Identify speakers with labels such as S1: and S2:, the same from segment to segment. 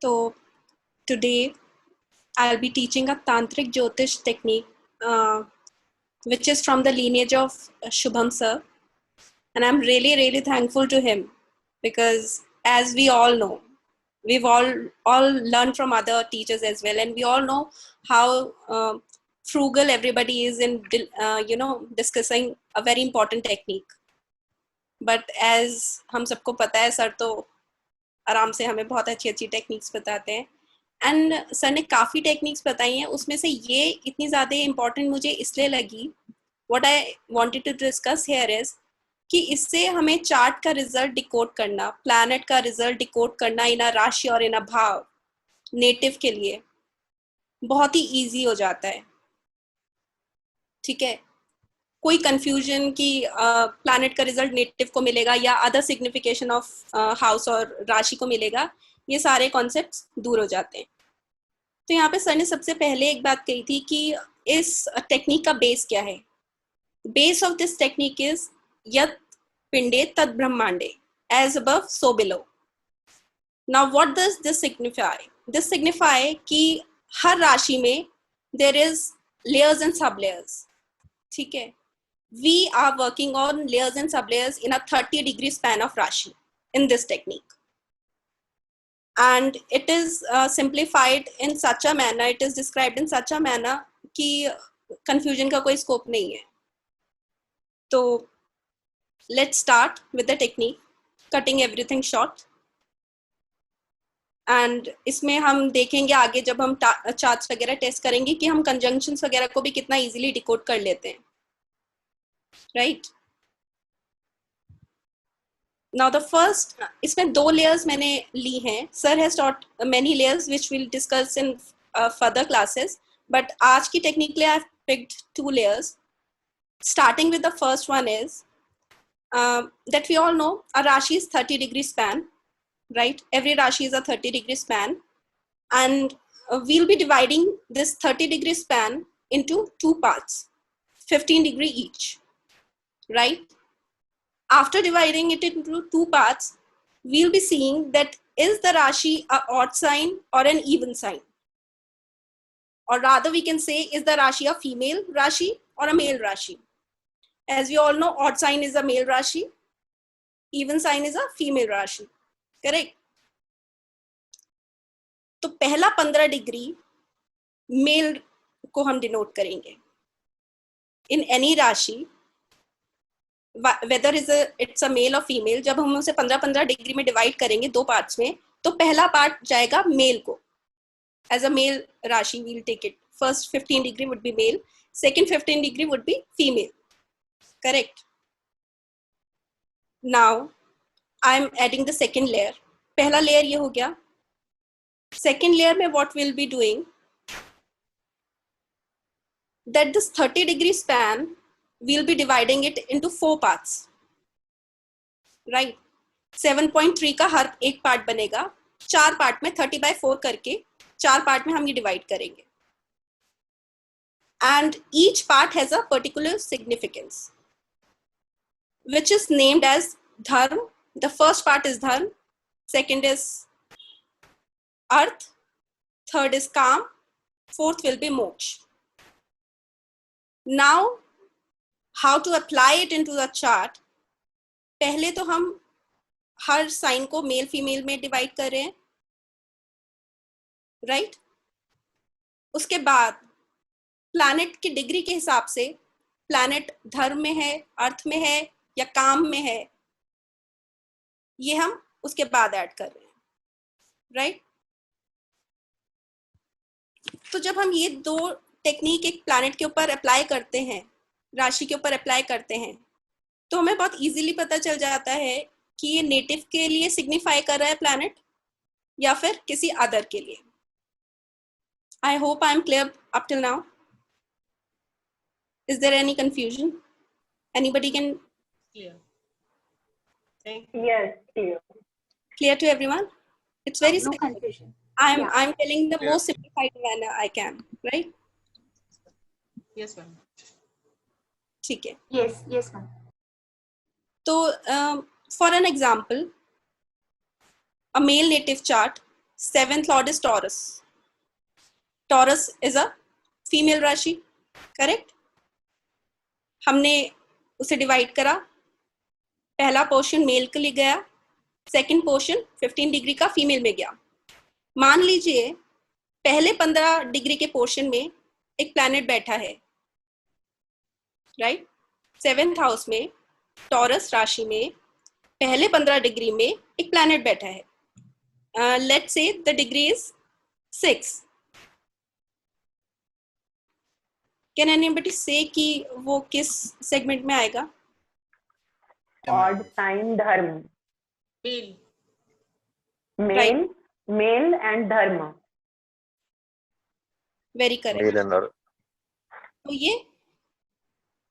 S1: So today I'll be teaching a Tantric Jyotish technique, which is from the lineage of Shubham sir. And I'm really, really thankful to him because as we all know, we've all learned from other teachers as well. And we all know how frugal everybody is in, discussing a very important technique. But as हम सबको पता है sir तो आराम से हमें बहुत अच्छी अच्छी टेक्निक्स बताते हैं एंड सर ने काफ़ी टेक्निक्स बताई हैं उसमें से ये इतनी ज़्यादा इम्पोर्टेंट मुझे इसलिए लगी what I wanted to discuss here is कि इससे हमें चार्ट का रिजल्ट डिकोड करना प्लैनेट का रिजल्ट डिकोड करना इन अ राशि और इन अ भाव नेटिव के लिए बहुत ही ईजी हो जाता है ठीक है कोई कंफ्यूजन कि प्लैनेट का रिजल्ट नेटिव को मिलेगा या अदर सिग्निफिकेशन ऑफ हाउस और राशि को मिलेगा ये सारे कॉन्सेप्ट्स दूर हो जाते हैं तो यहाँ पे सर ने सबसे पहले एक बात कही थी कि इस टेक्निक का बेस क्या है base of this technique is यत पिंडे तद ब्रह्मांडे as above so below now what does this signify कि हर राशि में there is layers and sub layers ठीक है we are working on layers and sublayers in a 30-degree span of Rashi in this technique. And it is simplified in such a manner, it is described in such a manner कि confusion का कोई scope नहीं है. तो let's start with the technique, cutting everything short. And इसमें हम देखेंगे आगे जब हम charts वगैरह टेस्ट करेंगे कि हम conjunctions वगैरह को भी कितना easily decode कर लेते हैं. Right now the first इसमें दो layers मैंने ली हैं sir has taught many layers which we'll discuss in further classes but आज की technique लिए I've picked 2 layers starting with the first one is that we all know a Rashi is 30-degree span right every Rashi is a 30-degree span and we'll be dividing this 30-degree span into 2 parts 15-degree each right after dividing it into 2 parts we'll be seeing that is the Rashi a odd sign or an even sign or rather we can say is the Rashi a female Rashi or a male Rashi as we all know odd sign is a male Rashi even sign is a female Rashi correct तो पहला 15 degree mail को हम denote करेंगे in any राशि whether it's a male or female जब हम उसे 15-15 degree में डिवाइड करेंगे 2 पार्ट्स में तो पहला पार्ट जाएगा मेल को as a male राशि we'll take it first 15 degree would be male second 15 degree would be female correct now I'm adding the second layer पहला layer ये हो गया second layer में what we'll be doing that this 30-degree span we'll be dividing it into 4 parts right 7.3 का हर एक part बनेगा 4 part में 30/4 करके 4 पार्ट में हम ये डिवाइड करेंगे and each part has a particular significance which is named as dharma the first part is dharma second is arth third is काम fourth will be moksha now how to apply it into the chart पहले तो हम हर sign को male female में divide कर रहे हैं right उसके बाद प्लैनेट की डिग्री के हिसाब से प्लैनेट धर्म में है अर्थ में है या काम में है ये हम उसके बाद ऐड कर रहे हैं राइट तो जब हम ये 2 टेक्निक एक प्लैनेट के ऊपर अप्लाई करते हैं राशि के ऊपर अप्लाई करते हैं तो हमें बहुत इजीली पता चल जाता है कि ये नेटिव के लिए सिग्निफाई कर रहा है प्लैनेट या फिर किसी अदर के लिए I hope I am clear up till now is there any confusion anybody can
S2: Clear.
S3: Yes, clear.
S1: clear to everyone it's very
S3: No
S1: simple
S3: confusion.
S1: I'm telling the
S2: Clear.
S1: most simplified manner I can right
S2: Yes, ma'am.
S1: ठीक है
S3: Yes, ma'am.
S1: तो for an example a male native chart 7th lord is Taurus. Taurus is a female राशि, correct. हमने उसे divide करा, पहला portion mail के लिए गया, सेकंड पोर्शन 15 डिग्री का फीमेल में गया. मान लीजिए पहले 15 डिग्री के पोर्शन में एक प्लैनेट बैठा है, राइट. 7th हाउस में टॉरस राशि में पहले 15 डिग्री में एक प्लैनेट बैठा है. Let's say the degree is 6. Can anybody से कि वो किस सेगमेंट में आएगा?
S3: ऑड साइन धर्म.
S2: Male.
S3: मेल, मेल एंड धर्म.
S1: Very correct. तो ये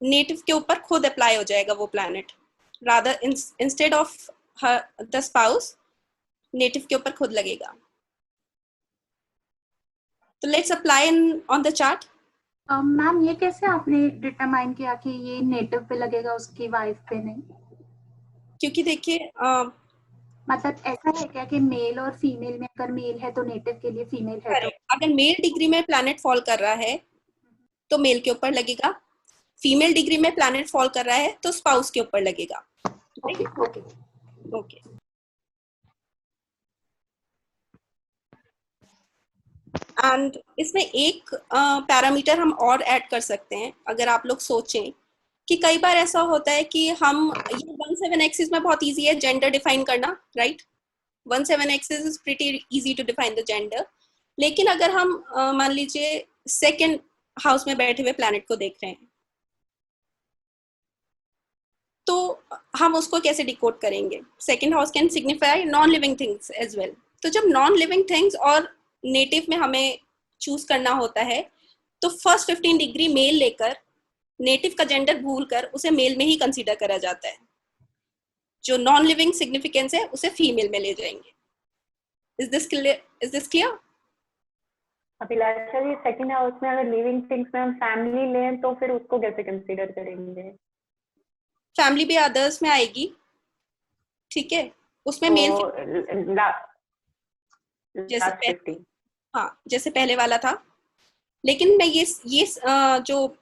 S1: नेटिव के ऊपर खुद अप्लाई हो जाएगा वो planet, rather instead of the spouse, native के ऊपर खुद लगेगा. तो let's apply on the chart.
S4: Ma'am ये कैसे आपने डिटरमाइन किया कि ये नेटिव पे लगेगा, उसकी वाइफ पे नहीं?
S1: क्योंकि देखिए
S4: मतलब ऐसा है क्या कि मेल और फीमेल में अगर मेल है तो नेटिव के लिए फीमेल है तो?
S1: अगर मेल डिग्री में प्लैनेट फॉल कर रहा है तो मेल के ऊपर लगेगा, फीमेल डिग्री में प्लैनेट फॉल कर रहा है तो स्पाउस के ऊपर लगेगा.
S4: Okay okay
S1: okay. एंड इसमें एक पैरामीटर हम और ऐड कर सकते हैं. अगर आप लोग सोचें कि कई बार ऐसा होता है कि हम ये 17 एक्सिस में बहुत इजी है जेंडर डिफाइन करना, right. 17 axis is pretty easy to define the gender. लेकिन अगर हम मान लीजिए सेकेंड हाउस में बैठे हुए प्लैनेट को देख रहे हैं तो हम उसको कैसे डिकोड करेंगे? Second house can signify non living things as well. तो जब नॉन लिविंग थिंग्स और नेटिव में हमें चूज करना होता है तो फर्स्ट 15 डिग्री मेल लेकर नेटिव का जेंडर भूलकर उसे मेल में ही कंसीडर करा जाता है. जो नॉन लिविंग सिग्निफिकेंस है उसे फीमेल में ले जाएंगे. Is this clear?
S3: Abhilasha ji, second house में अगर लिविंग थिंग्स में हम फैमिली लें तो फिर उसको कैसे कंसीडर करेंगे?
S1: फैमिली भी अदर्स में आएगी, ठीक है. उसमें मेल जैसे हाँ जैसे पहले वाला था. लेकिन मैं ये जो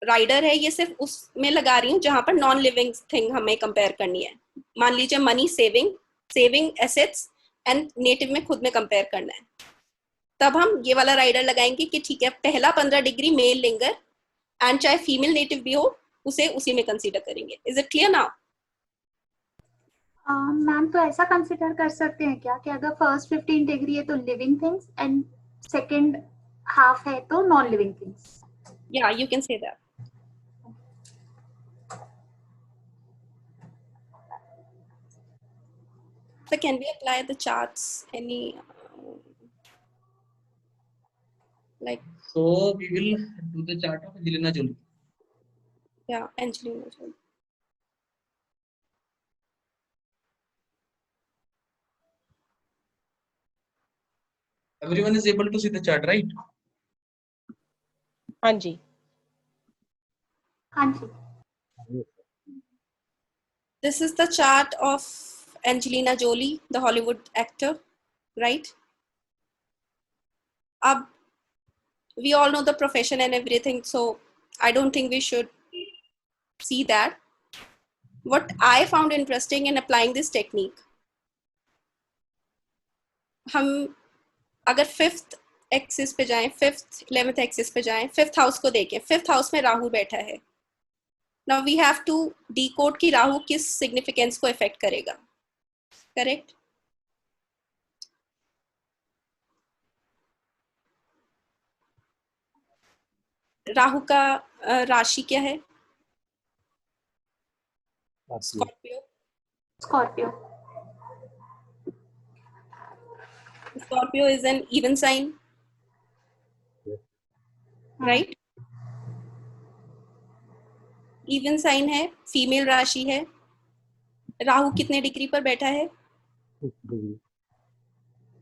S1: राइडर है ये सिर्फ उसमें लगा रही हूँ जहां पर नॉन लिविंग थिंग हमें कंपेयर करनी है. मान लीजिए money, saving assets and native में खुद में कंपेयर करना है, तब हम ये वाला राइडर लगाएंगे कि ठीक है पहला 15 डिग्री मेल लेंगे एंड चाहे फीमेल नेटिव भी हो उसे उसी में कंसीडर करेंगे. Is it clear now?
S4: Ma'am तो ऐसा कंसिडर कर सकते हैं क्या कि अगर फर्स्ट 15 डिग्री है तो living things and second half है तो नॉन लिविंग थिंग्स?
S1: या you can say that. So can we apply the charts any like?
S5: So we will do the chart of Angelina Jolie.
S1: Yeah, Angelina Jolie.
S5: Everyone is able to see the chart, right?
S2: हाँ जी.
S4: हाँ जी.
S1: This is the chart of Angelina Jolie, the Hollywood actor, right? We all know the profession and everything, so I don't think we should see that. What I found interesting in applying this technique, हम अगर 5th axis पे जाएं, 5th 11th axis पे जाएं, 5th house को देखें. 5th house में राहु बैठा है. Now we have to decode कि राहु किस सिग्निफिकेंस को इफेक्ट करेगा, करेक्ट. राहु का राशि क्या है? Scorpio.
S4: Scorpio.
S1: Scorpio is an even sign, right? Even sign है, फीमेल राशि है. राहु कितने डिग्री पर बैठा है?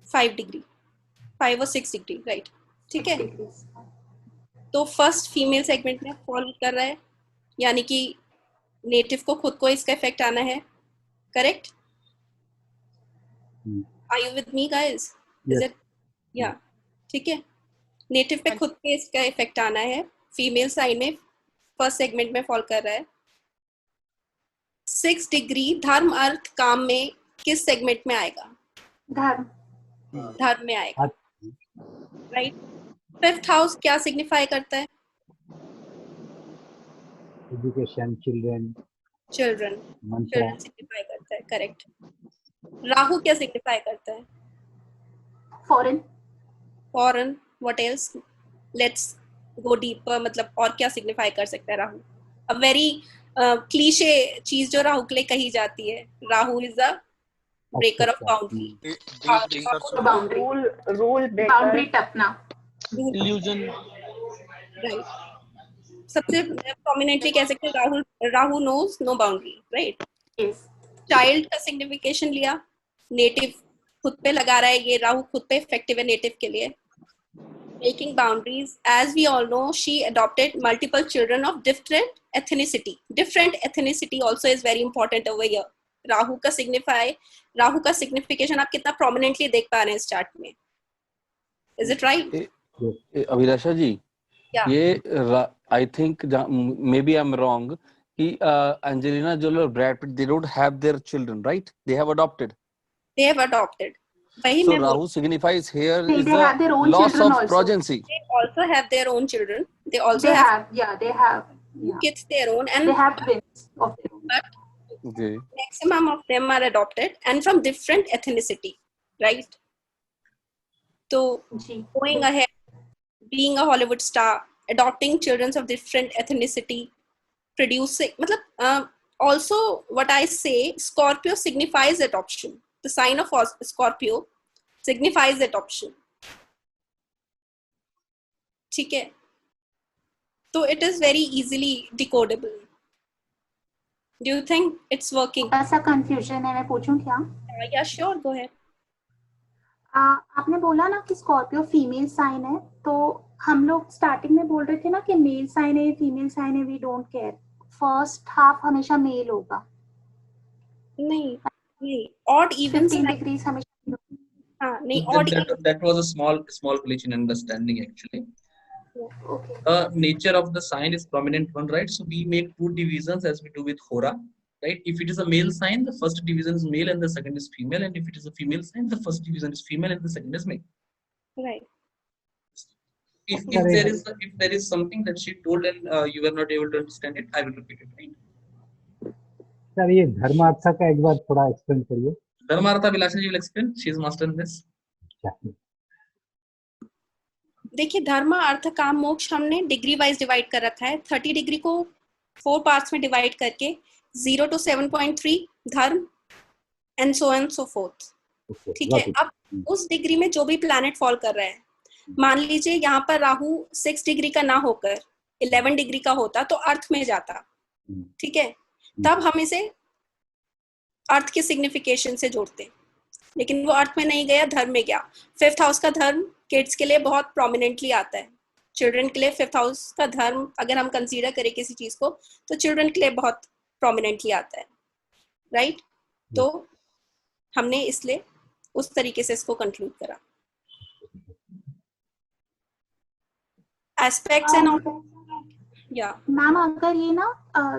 S1: 5 डिग्री, 5 और 6 डिग्री, राइट. ठीक है. तो फर्स्ट फीमेल सेगमेंट में फॉल कर रहा है, यानी कि नेटिव को खुद को इसका इफेक्ट आना है, correct. Are you with me guys? Is
S6: Yes.
S1: It? या ठीक है, नेटिव पे खुद पे इसका इफेक्ट आना है, फीमेल साइन में फर्स्ट सेगमेंट में फॉल कर रहा है। 6 डिग्री धर्म अर्थ काम में किस सेगमेंट में आएगा?
S4: धर्म।
S1: धर्म में आएगा, राइट। 5th हाउस क्या सिग्निफाई करता है?
S6: Education, children,
S1: children,
S6: mantra.
S1: Children signify करता है, करेक्ट। राहु क्या सिग्निफाई करता है?
S4: Foreign.
S1: Foreign, what else? Let's go deeper, मतलब और क्या सिग्निफाई कर सकता है राहु? अ वेरी क्लीशे चीज जो राहु के लिए कही जाती है, Rahu is the breaker of boundary,
S4: boundary.
S3: Rule
S4: boundary टपना।
S7: illusion.
S1: राइट। सबसे प्रोमिनेंटली कह सकते हैं Rahu, Rahu knows no boundary, right.
S4: Yes.
S1: Child का सिग्निफिकेशन लिया, नेटिव खुद पे लगा रहा है, ये राहु खुद पे इफेक्टिव है नेटिव के लिए। Making boundaries, as we all know, she adopted multiple children of different ethnicity. Different ethnicity also is very important over here. Rahu का signification आप कितना prominently देख पा रहे हैं इस चार्ट में? Is it right?
S7: Abhilasha ji,
S1: Yeah.
S7: ये I think maybe I'm wrong कि Angelina Jolie और Brad Pitt, they don't have their children, right? They have adopted.
S1: They have adopted. वही
S7: So
S1: मैं बोल,
S7: Rahu signifies here
S4: They
S7: is
S4: have their
S7: the
S4: own
S7: loss
S4: children
S7: of
S4: also.
S7: progeny.
S1: they also have their own children. They also
S4: They
S1: have
S4: have, yeah, they have, yeah.
S1: kids their own, and
S4: They have twins of their own.
S1: but
S7: Okay.
S1: maximum of them are adopted and from different ethnicity, right? So
S4: ji.
S1: going ahead, being a Hollywood star, adopting children of different ethnicity, producing, matlab, also what I say, Scorpio signifies adoption. The sign of Scorpio signifies adoption. ठीक है, तो it is very easily decodable. Do you think it's working?
S4: ऐसा confusion है, मैं पूछूं क्या?
S1: Yeah, sure, go ahead.
S4: आपने बोला ना कि स्कॉर्पियो फीमेल साइन है, तो हम लोग स्टार्टिंग में बोल रहे थे ना कि मेल साइन है फीमेल साइन है, we don't care, first half हमेशा मेल होगा।
S1: नहीं, odd even
S4: 15 डिग्रीज हमेशा।
S1: हाँ नहीं, odd even,
S5: That was a small glitch in understanding actually.
S4: Okay.
S5: Nature of the sign is prominent one, right? So we make two divisions as we do with Hora, right? If it is a male sign, the first division is male and the second is female, and if it is a female sign, the first division is female and the second is male.
S1: right.
S5: If there is something that she told and you were not able to understand it, I will repeat it, right?
S6: Sir ये धर्मार्थ का एक बार थोड़ा explain करिए।
S5: Dharmartha Vilasha ji will explain. She is master in this.
S1: देखिए, धर्म अर्थ काम मोक्ष हमने डिग्री वाइज डिवाइड कर रखा है। 30 डिग्री को 4 पार्ट्स में डिवाइड करके 0 to 7.3 धर्म and so and so fourth. ठीक है, अब उस डिग्री में जो भी प्लैनेट फॉल कर रहा है, मान लीजिए यहाँ पर राहु 6 डिग्री का ना होकर 11 डिग्री का होता तो अर्थ में जाता। ठीक है, तब हम इसे अर्थ के सिग्निफिकेशन से जोड़ते, लेकिन वो अर्थ में नहीं गया, धर्म में गया। 5th हाउस का धर्म किड्स के लिए बहुत प्रोमिनेंटली आता है। चिल्ड्रन के लिए 5th हाउस का धर्म अगर हम कंसीडर करें किसी चीज को, तो चिल्ड्रन के लिए बहुत प्रोमिनेंटली आता है, राइट? तो हमने इसलिए उस तरीके से इसको कंक्लूड करा। एस्पेक्ट्स एंड ऑल, या
S4: मैम अगर ये ना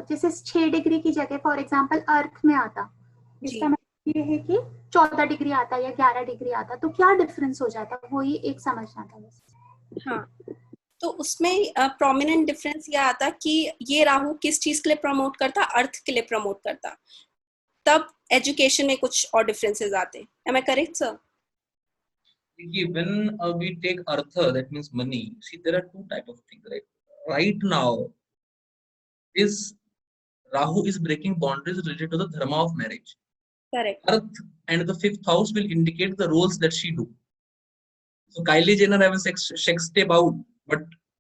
S4: जैसे 6 डिग्री की जगह फॉर एग्जांपल अर्थ में आता, इसका मतलब ये है कि 14 डिग्री आता या 11 डिग्री आता, तो क्या डिफरेंस हो जाता, वही एक समझना था बस।
S1: हाँ, तो उसमें प्रोमिनेंट डिफरेंस ये आता कि ये राहु किस चीज के लिए प्रमोट करता, अर्थ के लिए प्रमोट करता, तब एजुकेशन में कुछ और डिफरेंसेस आते। Am I correct, sir?
S5: When we take Artha, that means money. See, there are two type of things, right? Right now, is Rahu is breaking boundaries related to the dharma of marriage.
S1: Correct.
S5: Earth and the 5th house will indicate the roles that she do. So Kylie Jenner have a sex tape out, but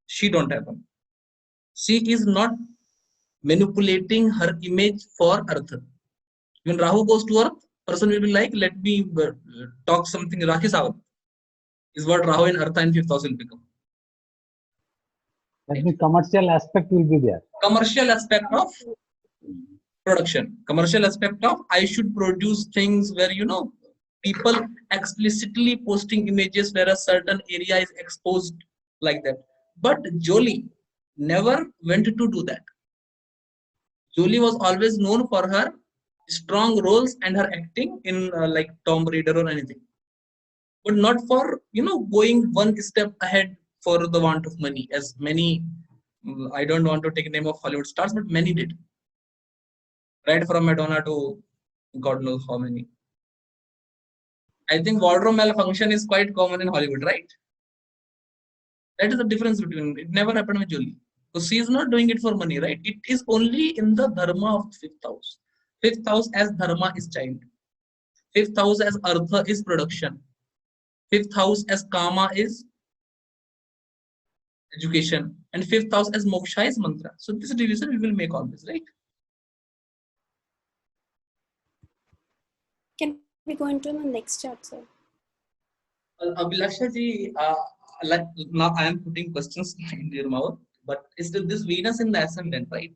S5: she don't have one. She is not manipulating her image for Earth. When Rahu goes to Earth, person will be like, let me talk something Rakhi Savat. Is what Rahu in Earth and 5th house will become.
S6: That means commercial aspect will be there.
S5: Commercial aspect of production. Commercial aspect of I should produce things where, you know, people explicitly posting images where a certain area is exposed like that. But Jolie never went to do that. Jolie was always known for her strong roles and her acting in like Tomb Raider or anything, but not for going one step ahead for the want of money, as many. I don't want to take name of Hollywood stars, but many did. Right from Madonna to God knows how many. I think wardrobe malfunction is quite common in Hollywood, right? That is the difference between it. Never happened with Julie. So she is not doing it for money, right? It is only in the dharma of fifth house. Fifth house as dharma is child. Fifth house as artha is production. Fifth house as kama is education. And fifth house as moksha is mantra. So this division we will make on this, right?
S1: Can we go into the next chart, sir?
S5: Abhilasha ji, like now I am putting questions in your mouth, but is still this Venus in the ascendant, right?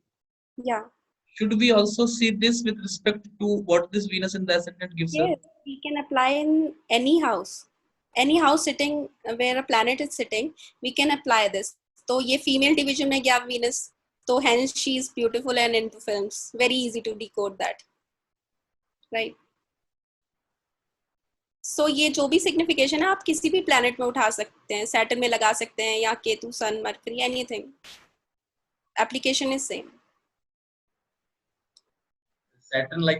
S1: Yeah.
S5: Should we also see this with respect to what this Venus in the ascendant gives us?
S1: Yes, we can apply in any house sitting where a planet is sitting. We can apply this. So ये female division में गया Venus. So hence she is beautiful and into films. Very easy to decode that, right? So ये जो भी signification है आप किसी भी planet में उठा सकते हैं, Saturn में लगा सकते हैं या Ketu, Sun, Mercury, anything. Application is same.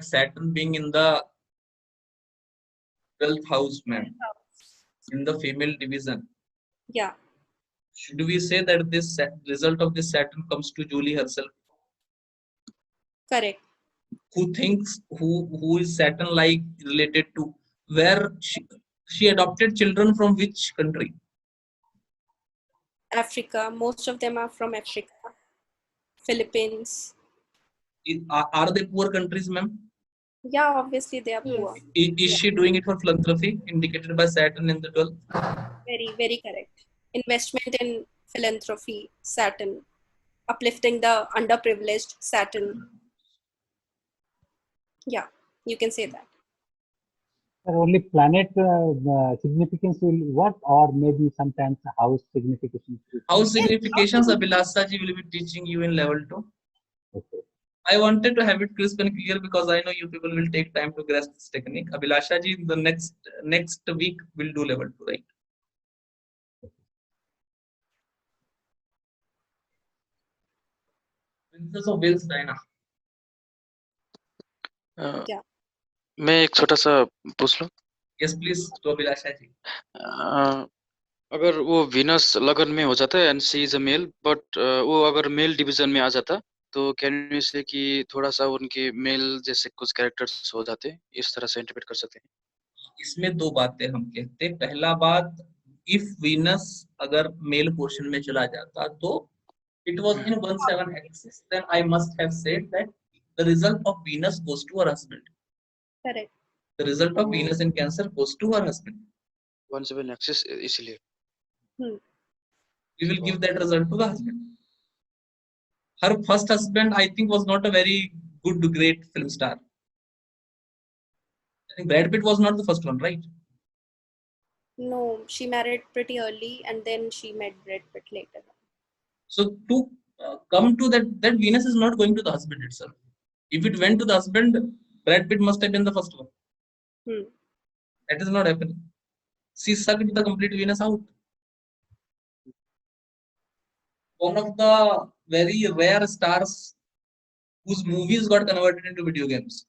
S5: Saturn being in the 12th house, ma'am, in the female division.
S1: Yeah.
S5: Should we say that this result of this Saturn comes to Julie herself?
S1: Correct.
S5: Who thinks who is Saturn like related to? Where she adopted children from which country?
S1: Africa. Most of them are from Africa. Philippines.
S5: Are they poor countries, ma'am?
S1: Yeah, obviously they are poor.
S5: Is she doing it for philanthropy, indicated by Saturn in the 12th?
S1: Very, very correct. Investment in philanthropy, Saturn. Uplifting the underprivileged, Saturn. Yeah, you can say that.
S6: Only planet significance will what, or maybe sometimes house signification.
S5: House significations, Abhilasha ji will be teaching you in level 2.
S6: Okay.
S5: I wanted to have it crisp and clear because I know you people will take time to grasp this technique. Abhilasha ji, the next week will do level 2, right? Princess of Wales, Diana.
S1: Yeah.
S8: मैं एक छोटा सा पूछ लूं?
S5: Yes, please, to Abhilasha ji.
S8: अगर वो Venus लगन में हो जाता है and C is a male, but वो अगर मेल डिवीजन में आ जाता तो कैन यू से कि थोड़ा सा उनके मेल जैसे कुछ कैरेक्टर्स हो जाते, इस तरह से इंटरप्रेट कर सकते हैं?
S5: इसमें दो बातें हम कहते हैं. पहला बात, इफ वीनस अगर मेल पोर्शन में चला जाता तो it was in 1/7 axis, then I must have said that the result of Venus goes to her husband.
S1: Correct.
S5: The result of Venus in Cancer goes to her husband.
S8: 1/7 axis इसलिए
S5: We will give that result to the husband. Her first husband, I think, was not a very good, great film star. I think Brad Pitt was not the first one, right?
S1: No, she married pretty early and then she met Brad Pitt later.
S5: So to come to that Venus is not going to the husband itself. If it went to the husband, Brad Pitt must have been the first one. That is not happening. She sucked the complete Venus out. One of the very rare stars whose movies got converted into video games.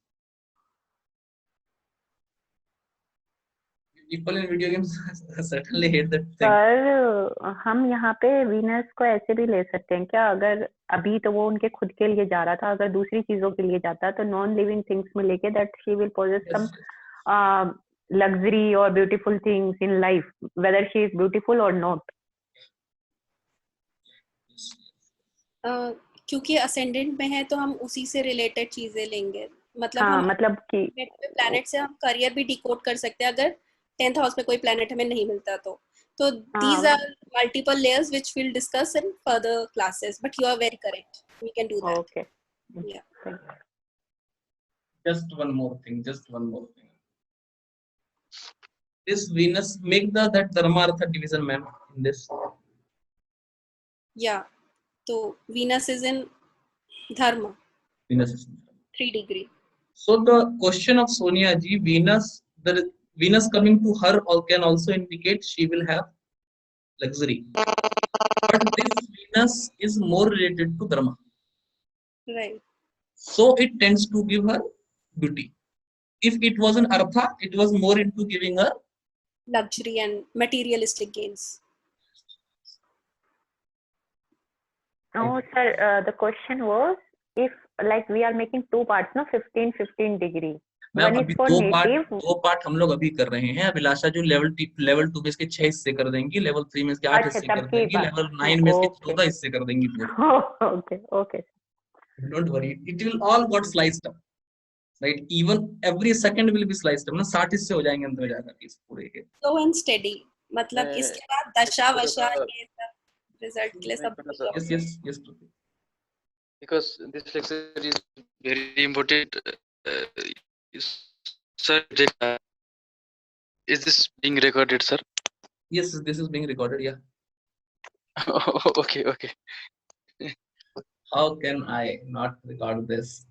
S5: People in video games certainly hate that thing.
S3: पर हम यहाँ पे Venus को ऐसे भी ले सकते हैं क्या? अगर अभी तो वो उनके खुद के लिए जा रहा था, अगर दूसरी चीजों के लिए जाता तो नॉन लिविंग थिंग्स में लेके that she will possess some luxury or beautiful things in life, whether she is beautiful or not.
S1: क्योंकि असेंडेंट में है तो हम उसी से रिलेटेड चीजें लेंगे. मतलब
S3: हाँ,
S1: हम
S3: मतलब कि
S1: प्लैनेट से हम करियर भी डिकोड कर सकते हैं अगर 10th हाउस में कोई प्लैनेट हमें नहीं मिलता तो. So these are multiple layers which we'll discuss in further classes, but you are very correct. We can do that.
S3: Okay.
S1: Yeah.
S5: Just one more thing. This Venus make that dharma artha division, ma'am, in this.
S1: Yeah. So Venus is in Dharma,
S5: Venus is.
S1: 3 degree.
S5: So the question of Sonia ji, the Venus coming to her can also indicate she will have luxury. But this Venus is more related to dharma.
S1: Right.
S5: So it tends to give her beauty. If it was an artha, it was more into giving her
S1: Luxury and materialistic gains.
S3: No, sir, the question was if like we are making two parts, no, 15 degree.
S5: Ma'am
S3: One is
S5: अभी
S3: for native.
S5: दो part हम लोग अभी कर रहे हैं. अभिलाषा जो level 2 में इसके 6 हिस्से कर देंगी, लेवल 3 में इसके 8
S3: अच्छा,
S5: हिस्से
S3: तब
S5: कर
S3: की
S5: देंगी,
S3: बात.
S5: लेवल 9 में इसके
S3: Okay.
S5: 14 हिस्से कर देंगी पूरे.
S3: Okay, okay.
S5: Don't worry, it will all got sliced up, right? Even every second will be sliced up ना. 60 हिस्से हो जाएंगे अंत में जाकर इस पूरे के.
S1: Slow and steady. मतलब
S8: मैं
S1: इसके बाद दशा
S8: थोड़ा
S1: वशा
S8: सा
S1: ये सब रिजल्ट के लिए
S8: मैं
S1: सब
S8: थोड़ा सा
S5: yes
S8: because this lecture is very important. Sir, is this being recorded, sir?
S5: yes, this is being recorded. Yeah,
S8: Okay.
S5: how can I not record this?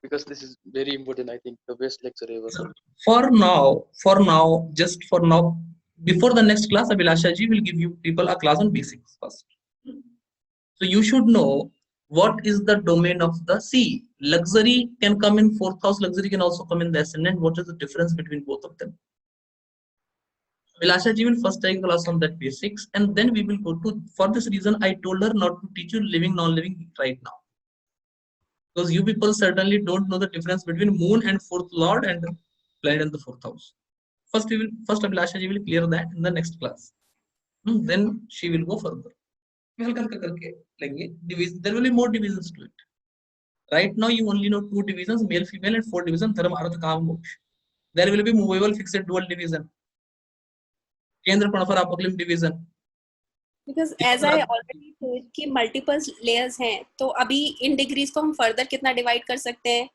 S8: Because this is very important. I think the best lecture ever.
S5: So for now, just for now, before the next class, Abhilasha ji will give you people a class on basics first. So you should know what is the domain of the sea. Luxury can come in 4th house, luxury can also come in the ascendant. What is the difference between both of them? Vilasha ji will first take class on that basics, and then we will go to. For this reason, I told her not to teach you living, non-living right now, because you people certainly don't know the difference between moon and 4th lord and planet in the 4th house. First Abhilasha ji will clear that in the next class. Then she will go further. There will be more divisions to it. Right now, you only know 2 divisions, male, female, and 4 divisions, dharma, artha, kama, moksha. There will be movable, fixed, dual division. Kendra, Pranafara, Apaklim division.
S1: Because as I already told कि multiple layers हैं, तो अभी इन degrees को हम further कितना divide कर सकते हैं,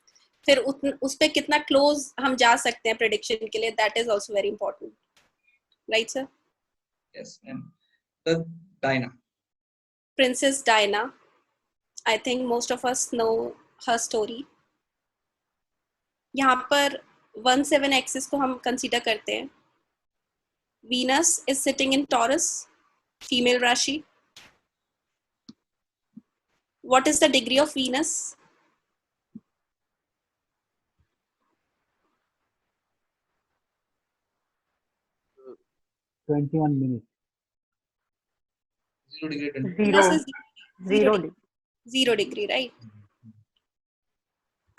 S1: फिर उस पे कितना क्लोज हम जा सकते हैं प्रेडिक्शन के लिए, that is also very important, right sir?
S5: Yes, and the Diana.
S1: Princess Diana, I think most of us know her story. यहाँ पर 1-7 एक्सिस को हम कंसीडर करते हैं. Venus is sitting in Taurus, female राशि. What is the degree of Venus?
S6: Uh, 21 minutes.
S5: 0 degree.
S1: Venus is
S3: Zero.
S1: 0 degree, right?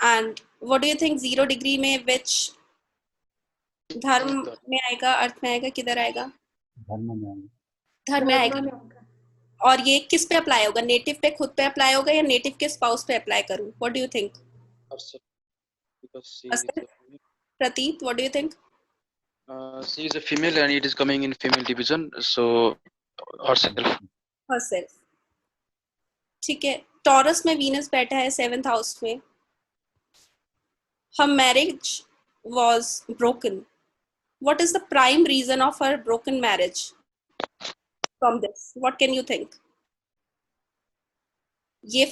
S1: And what do you think 0 degree में which धर्म में आएगा, अर्थ में आएगा, किधर आएगा? धर्म में आएगा. और ये किस पे अप्लाई होगा? नेटिव पे खुद पे अप्लाई होगा या नेटिव के स्पाउस पे अप्लाई करूं? What do you think? Prateet, what do you think?
S8: She is a female and it is coming in female division, so herself.
S1: ठीक है. टॉरस में वीनस बैठा है 7th हाउस में. Her marriage was broken. What is the prime reason of her broken marriage? From this, what can you think? ये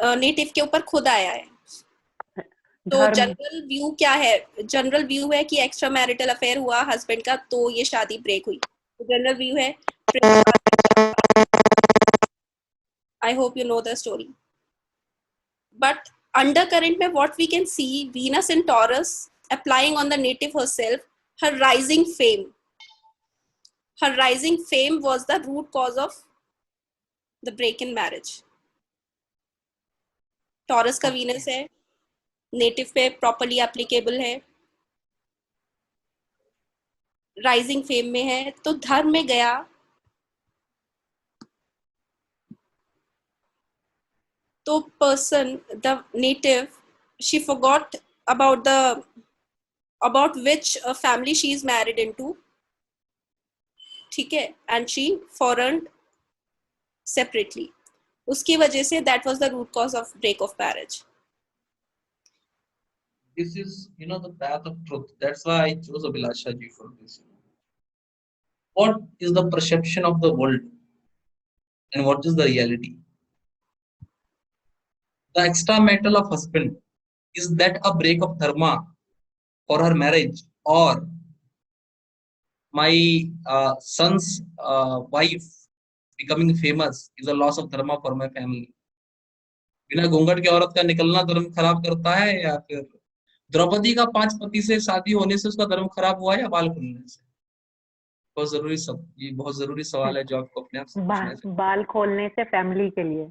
S1: native के ऊपर खुद आया है. तो जनरल व्यू क्या है? जनरल व्यू है कि एक्स्ट्रा मैरिटल अफेयर हुआ हस्बैंड का, तो ये शादी ब्रेक हुई. जनरल व्यू है. I hope you know the story. But undercurrent में what we can see, Venus in Taurus applying on the native herself, her rising fame. Her rising fame was the root cause of the break in marriage. Taurus का Venus है, native पे properly applicable है, rising fame में है, तो धर्म में गया. तो person, the native, she forgot about which family she is married into. ठीक है, and she foreigned separately. उसकी वजह से that was the root cause of break of marriage.
S5: this is, the path of truth. That's why I chose Abhilasha ji for this. What is the perception of the world and what is the reality? The extra metal of husband, is that a break of dharma for her marriage, or my son's wife becoming famous is a loss of dharma for my family? बिना घूंघट के औरत का निकलना धर्म खराब करता है, या फिर द्रौपदी का 5 पति से शादी होने से उसका धर्म खराब हुआ है, या बाल खुलने से? ये बहुत जरूरी सवाल है जो आपको अपने आप से पूछना चाहिए।
S3: बाल खोलने से फैमिली के लिए,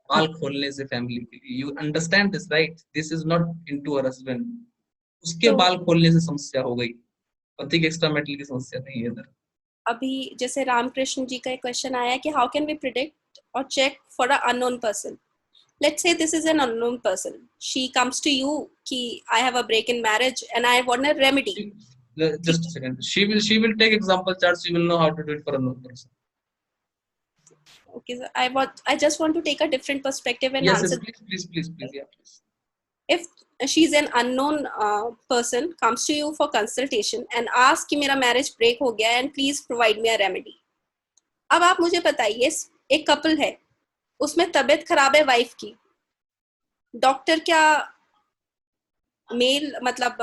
S5: बाल खोलने से फैमिली के लिए, you understand this right? This is not into her husband. उसके
S1: तो
S5: बाल खोलने से समस्या हो गई, पति के एक्स्ट्रा मेटल की समस्या नहीं है इधर।
S1: अभी जैसे रामकृष्ण जी का एक क्वेश्चन आया कि हाउ कैन वी प्रिडिक्ट और check for a unknown person? Let's say this is an unknown person. She comes to you कि I have a break in marriage and I want a remedy.
S5: Just a second. She will take example charts. She will know how to do it for another person.
S1: Okay, so I just want to take a different perspective and
S5: Yes,
S1: answer.
S5: yes, please, yeah, please.
S1: If she's an unknown person comes to you for consultation and asks कि मेरा marriage break हो गया and please provide me a remedy. अब आप मुझे बताइए, एक couple है, उसमें तबीयत खराब है वाइफ की, डॉक्टर क्या मेल मतलब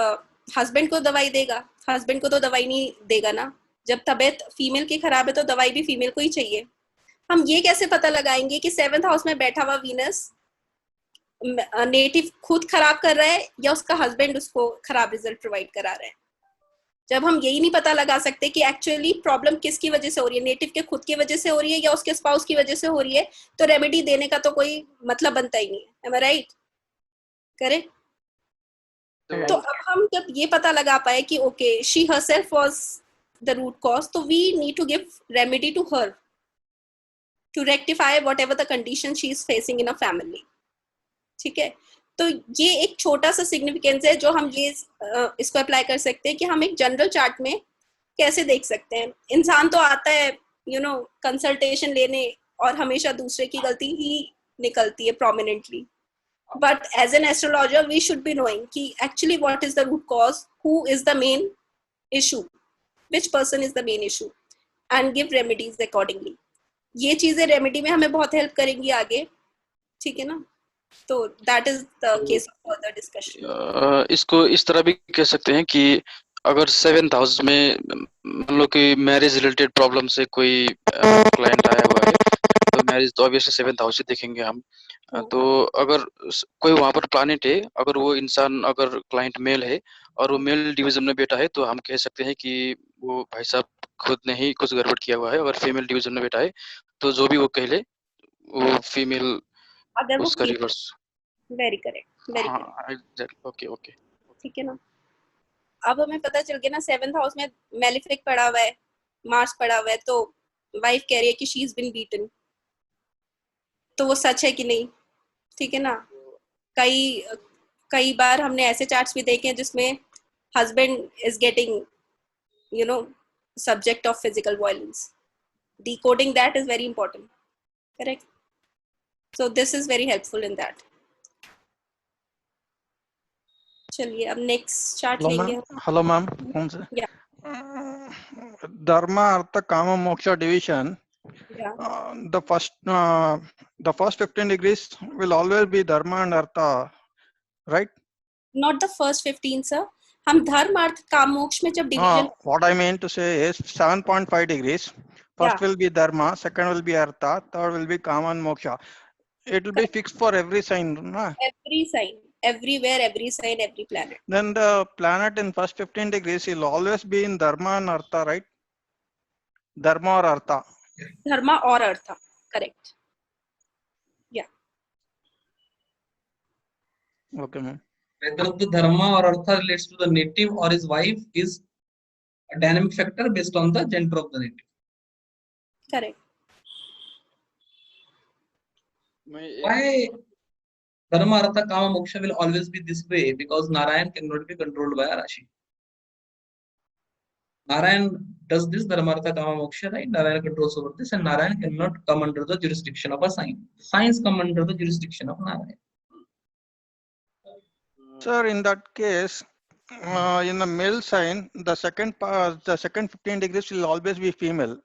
S1: हस्बैंड को दवाई देगा? हस्बैंड को तो दवाई नहीं देगा ना। जब तबीयत फीमेल की खराब है तो दवाई भी फीमेल को ही चाहिए। हम ये कैसे पता लगाएंगे कि 7th हाउस में बैठा हुआ वीनस नेटिव खुद खराब कर रहा है या उसका हस्बैंड उसको खराब रिजल्ट प्रोवाइड करा रहा है? जब हम यही नहीं पता लगा सकते कि एक्चुअली प्रॉब्लम किसकी वजह से हो रही है, नेटिव के खुद की वजह से हो रही है या उसके स्पाउस की वजह से हो रही है, तो रेमेडी देने का तो कोई मतलब बनता ही नहीं है। Am I right? करेक्ट? तो अब हम जब ये पता लगा पाए कि okay she herself was the root cause, तो we need to give remedy to her to rectify whatever the condition she is facing in a family. ठीक है, तो ये एक छोटा सा सिग्निफिकेंस है जो हम ये इसको अप्लाई कर सकते हैं कि हम एक जनरल चार्ट में कैसे देख सकते हैं। इंसान तो आता है कंसल्टेशन लेने और हमेशा दूसरे की गलती ही निकलती है prominently, but as an astrologer we should be knowing कि actually what is the root cause, who is the main issue, which person is the main issue, and give remedies accordingly. ये चीजें रेमेडी में हमें बहुत help करेंगी आगे। ठीक है ना? तो that is the case of further discussion.
S8: इसको इस तरह भी कह सकते हैं कि अगर 7th हाउस में मान लो कि मैरिज रिलेटेड प्रॉब्लम से कोई क्लाइंट आया हुआ है, तो मैरिज तो ऑब्वियसली 7th हाउस से देखेंगे हम। तो अगर कोई वहां पर प्लैनेट है, अगर वो इंसान अगर क्लाइंट मेल है और वो मेल डिवीजन में बैठा है, तो हम कह सकते हैं कि वो भाई साहब खुद ने ही कुछ गड़बड़ किया हुआ है। अगर फीमेल डिवीजन में बैठा है तो जो भी वो कह ले वो फीमेल
S1: अगर वो
S8: उसका reverse.
S1: Very correct, very
S8: correct. Okay okay,
S1: ठीक है ना? अब हमें पता चल गया ना 7th हाउस में मेलिफिक पड़ा हुआ है, मार्स पड़ा हुआ है, तो वाइफ कह रही है कि शी इज बीन बीटन, तो वो सच है कि नहीं? ठीक है ना? कई बार हमने ऐसे चार्ट्स भी देखे हैं जिसमें husband is getting subject of physical violence. decoding that is very important, correct? So this is very helpful in that. चलिए अब नेक्स्ट चार्ट लेंगे।
S9: हेलो मैम, कौन से? धर्म अर्थ काम मोक्ष division, the first 15 degrees will always be dharma and artha, right?
S1: Not the first 15 sir, हम धर्म अर्थ काम मोक्ष में जब division,
S9: what I mean to say is 7.5 degrees, first will be dharma, second will be artha, third will be kama and moksha. It will be fixed for every sign, na?
S1: Every sign, everywhere, every sign, every planet.
S9: Then the planet in first 15 degrees will always be in dharma and artha, right? Dharma or artha?
S1: Dharma or artha, correct. Yeah.
S9: Okay ma'am.
S5: Whether the dharma or artha relates to the native or his wife is a dynamic factor based on the gender of the native.
S1: Correct.
S5: Why dharma, artha, kama, moksha will always be this way? Because Narayan cannot be controlled by a Rashi. Narayan does this dharma, artha, kama, moksha, right? Narayan controls over this, and Narayan cannot come under the jurisdiction of a sign. Signs come under the jurisdiction of Narayan.
S9: Sir, in that case, in the male sign, the second 15 degrees will always be female.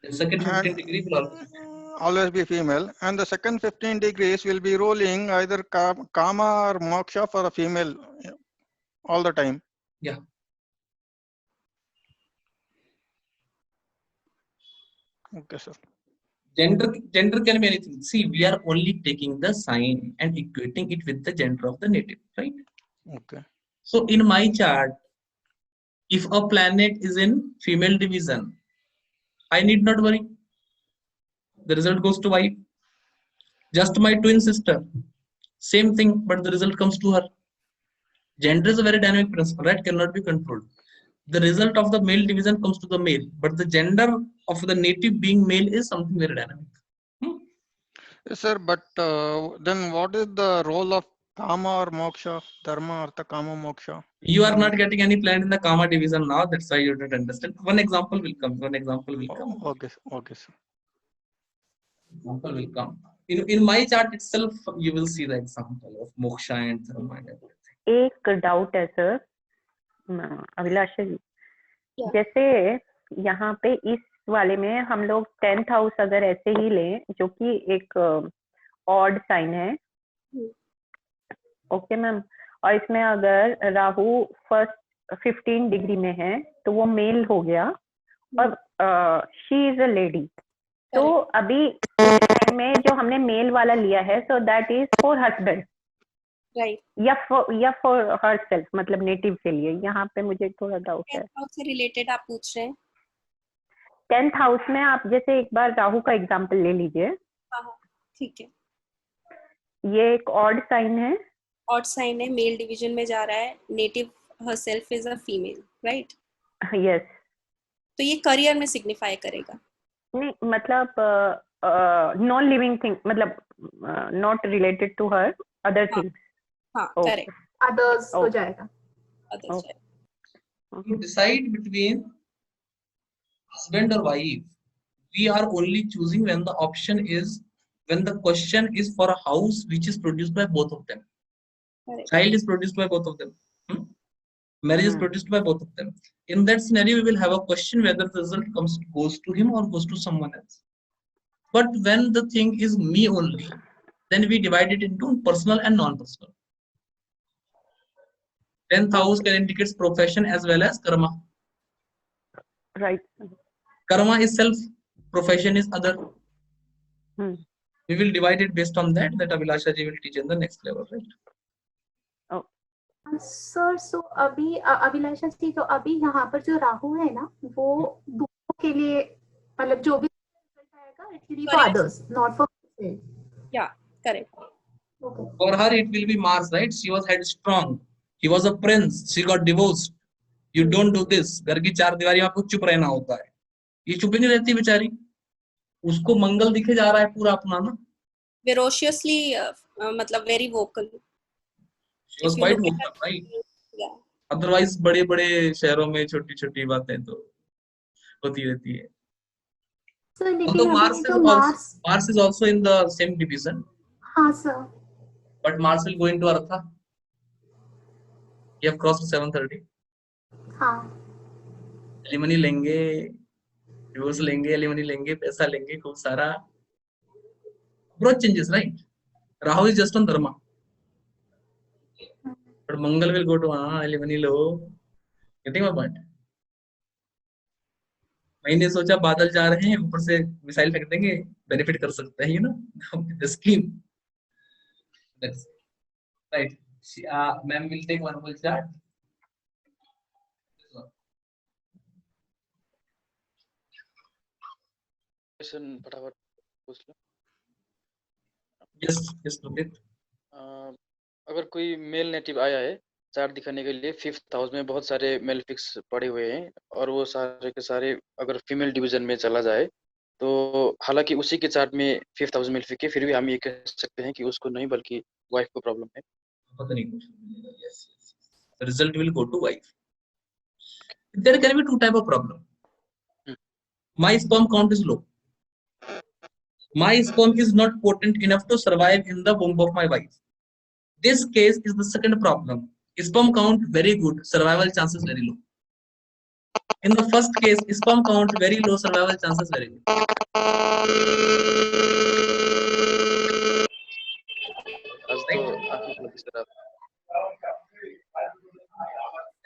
S5: The second 15
S9: And
S5: degree will
S9: always be female, and the second 15 degrees will be ruling either kama or moksha for a female all the time.
S5: Yeah.
S9: Okay, sir.
S5: Gender can be anything. See, we are only taking the sign and equating it with the gender of the native, right?
S9: Okay.
S5: So in my chart, if a planet is in female division, I need not worry. The result goes to wife. Just my twin sister, same thing, but the result comes to her. Gender is a very dynamic principle, right? Cannot be controlled. The result of the male division comes to the male, but the gender of the native being male is something very dynamic.
S9: Yes, sir, but then what is the role of kama or moksha, dharma, artha, kama, moksha?
S5: You are not getting any planet in the kama division now. That's why you don't understand. One example will come.
S9: Okay, okay, sir.
S5: Example will come. In my chart itself, you will see the example of moksha and dharma and everything.
S3: एक doubt है sir अभिलाषा जी, जैसे यहाँ पे इस वाले में हम लोग 10th हाउस अगर ऐसे ही लें जो कि एक ऑड साइन है, ओके मैम, और इसमें अगर राहु फर्स्ट 15 डिग्री में है तो वो मेल हो गया और शी इज अ लेडी, तो अभी टाइम में जो हमने मेल वाला लिया है so that is for husband,
S1: right,
S3: या फॉर हर सेल्फ, मतलब नेटिव के लिए, यहाँ पे मुझे थोड़ा डाउट है।
S1: 10th हाउस से रिलेटेड आप पूछ रहे हैं?
S3: 10th हाउस में आप जैसे एक बार राहु का एग्जांपल ले लीजिए।
S1: हाँ, ठीक है।
S3: ये एक ऑड साइन है,
S1: ऑड साइन है, मेल डिवीजन में जा रहा है, native herself is a female, right?
S3: Yes.
S1: तो ये करियर में सिग्निफाई करेगा?
S3: नहीं, मतलब नॉन लिविंग थिंग, मतलब not related to her, other things.
S1: हाँ, करेक्ट,
S4: अदर्स हो जाएगा।
S1: अदर्स जाएगा।
S5: To decide between husband or wife, we are only choosing when the option is, when the question is for a house which is produced by both of them.
S1: Correct.
S5: Child is produced by both of them. Marriage is produced by both of them. In that scenario, we will have a question whether the result goes to him or goes to someone else. But when the thing is me only, then we divide it into personal and non-personal. 10th house can indicate profession as well as karma.
S3: Right.
S5: Karma is self, profession is other. We will divide it based on that Abhilasha ji will teach in the next level, right?
S3: Oh.
S4: Sir, so अभी अभिलाषा जी, तो अभी यहाँ पर जो राहु है ना, वो दूसरों के लिए, मतलब जो भी रिजल्ट आएगा it will be for others, not for himself.
S1: या, correct.
S5: For her it will be Mars, right? She was headstrong, he was a prince, she got divorced. You don't do this. घर की चार दीवारी में आपको चुप रहना होता है, ये चुप ही नहीं रहती बेचारी, उसको मंगल दिखे जा रहा है पूरा अपना ना,
S1: ferociously मतलब very vocal.
S5: She was quite vocal, right?
S1: Yeah.
S5: Otherwise बड़े बड़े शहरों में छोटी छोटी बातें तो होती रहती है. Although Mars is also in the same division.
S4: हाँ sir.
S5: But Mars will go into Artha. You have crossed 730.
S4: हाँ.
S5: एलिमनी लेंगे, डिवोर्स लेंगे, एलिमनी लेंगे, पैसा लेंगे खूब सारा. Approach changes, right? Rahu is just on dharma. But Mangal will go to alimony low. Getting my point? मैंने सोचा बादल जा रहे हैं, ऊपर से मिसाइल फेंक देंगे, बेनिफिट कर सकते हैं, you know, the scheme. That's right. Ma'am will take one full chart.
S8: फटाफट पूछ लो.
S5: Yes, Nudit.
S8: अगर कोई मेल नेटिव आया है चार्ट दिखाने के लिए, 5th हाउस में बहुत सारे मेल फिक्स पड़े हुए हैं और वो सारे के सारे अगर फीमेल डिवीजन में चला जाए, तो हालांकि उसी के चार्ट में 5th हाउस मेल फिक है, फिर भी हम ये कह सकते हैं कि उसको नहीं बल्कि वाइफ को प्रॉब्लम है.
S5: पता नहीं कुछ. Yes. The result will go to wife. There can be two type of problem. My sperm count is low. My sperm is not potent enough to survive in the womb of my wife. This case is the second problem. Sperm count very good, survival chances very low. In the first case, sperm count very low, survival chances very good.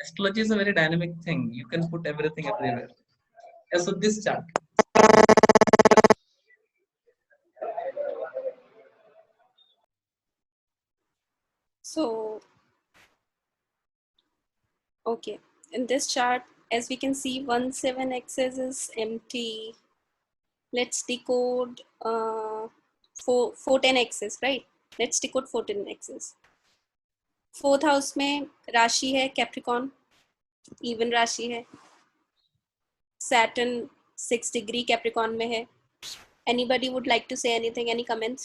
S5: Astrology is a very dynamic thing. You can put everything everywhere. Yeah, so this chart.
S1: So, okay, in this chart, as we can see, 1 7 axis is empty. Let's decode 4 10 axis, right? Let's decode 4 10 axis. 4th house में राशि है Capricorn, even राशि है. Saturn 6 degree Capricorn में है. Anybody would like to say anything? Any comments?